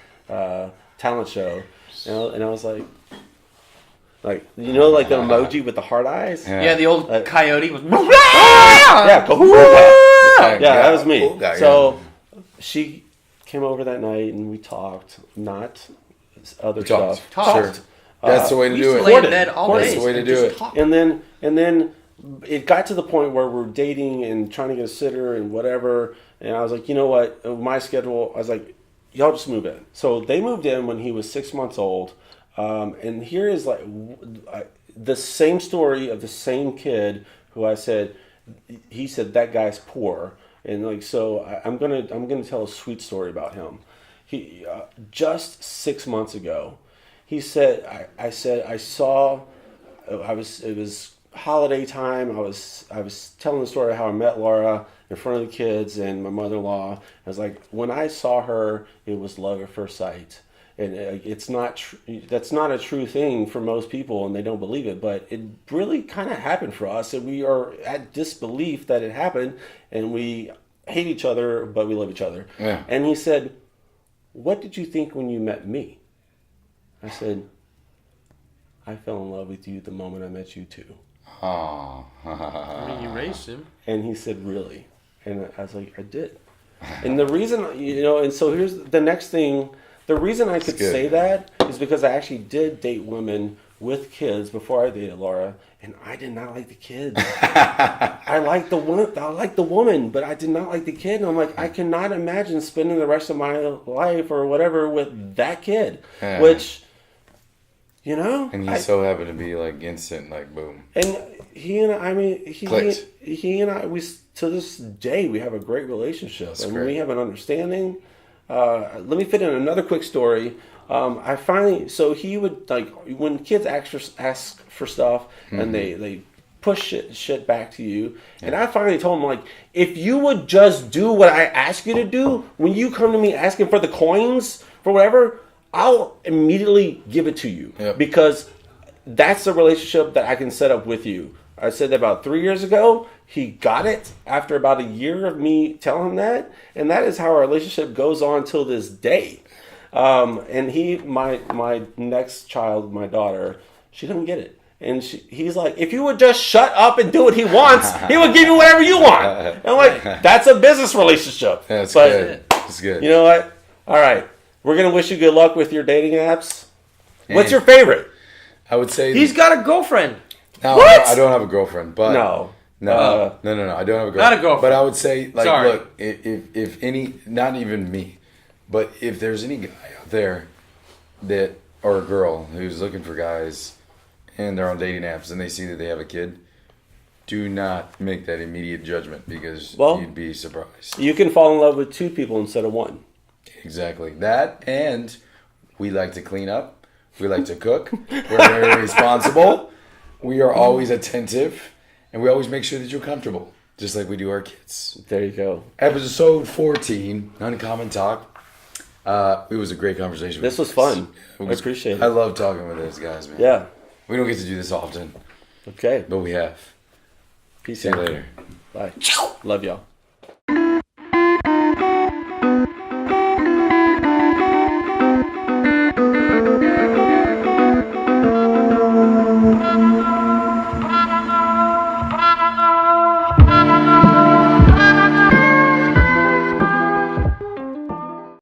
talent show, and I was like the emoji with the heart eyes. Yeah, the old coyote was. Yeah, that was me. So she came over that night and we talked, not other stuff. Talked. Sure. That's the way to do it. That's the way to do it. And then it got to the point where we're dating and trying to get a sitter and whatever. And I was like, you know what? My schedule. I was like, y'all just move in. So they moved in when he was 6 months old. And here is the same story of the same kid who he said that guy's poor, and so I'm gonna tell a sweet story about him. He just 6 months ago, he said I holiday time. I was telling the story of how I met Laura in front of the kids and my mother-in-law. I was like, when I saw her, it was love at first sight. And it's not that's not a true thing for most people, and they don't believe it. But it really kind of happened for us, and we are at disbelief that it happened, and we hate each other, but we love each other. Yeah. And he said, "What did you think when you met me?" I said, "I fell in love with you the moment I met you too." Oh. I mean, you raised him. And he said, "Really?" And I was like, "I did." And the reason, and so here's the next thing. The reason I could say that is because I actually did date women with kids before I dated Laura, and I did not like the kids. I liked the woman, but I did not like the kid. And I'm like, I cannot imagine spending the rest of my life or whatever with that kid, which, And he so happened to be like instant, like boom. And he and I we to this day we have a great relationship. That's and great. We have an understanding. Let me fit in another quick story. So he would, like, when kids ask for stuff and they push shit back to you, and I finally told him, like, if you would just do what I ask you to do, when you come to me asking for the coins for whatever, I'll immediately give it to you because that's the relationship that I can set up with you. I said that about 3 years ago. He got it after about a year of me telling him that. And that is how our relationship goes on till this day. And my next child, my daughter, she doesn't get it. And he's like, if you would just shut up and do what he wants, he would give you whatever you want. And I'm like, that's a business relationship. That's good. That's good. You know what? All right. We're going to wish you good luck with your dating apps. What's your favorite? I would say... He's got a girlfriend. No, What? I don't have a girlfriend, but... No. No, I don't have a girlfriend. Not a girlfriend. But I would say, like, Sorry. look, if any, not even me, but if there's any guy out there or a girl who's looking for guys and they're on dating apps and they see that they have a kid, do not make that immediate judgment because you'd be surprised. You can fall in love with two people instead of one. Exactly. That, and we like to clean up. We like to cook. We're very responsible. We are always attentive. And we always make sure that you're comfortable, just like we do our kids. There you go. Episode 14, Uncommon Talk. It was a great conversation. This was fun. I appreciate it. I love talking with those guys, man. Yeah. We don't get to do this often. Okay. But we have. Peace See out. you later. Bye. Love y'all.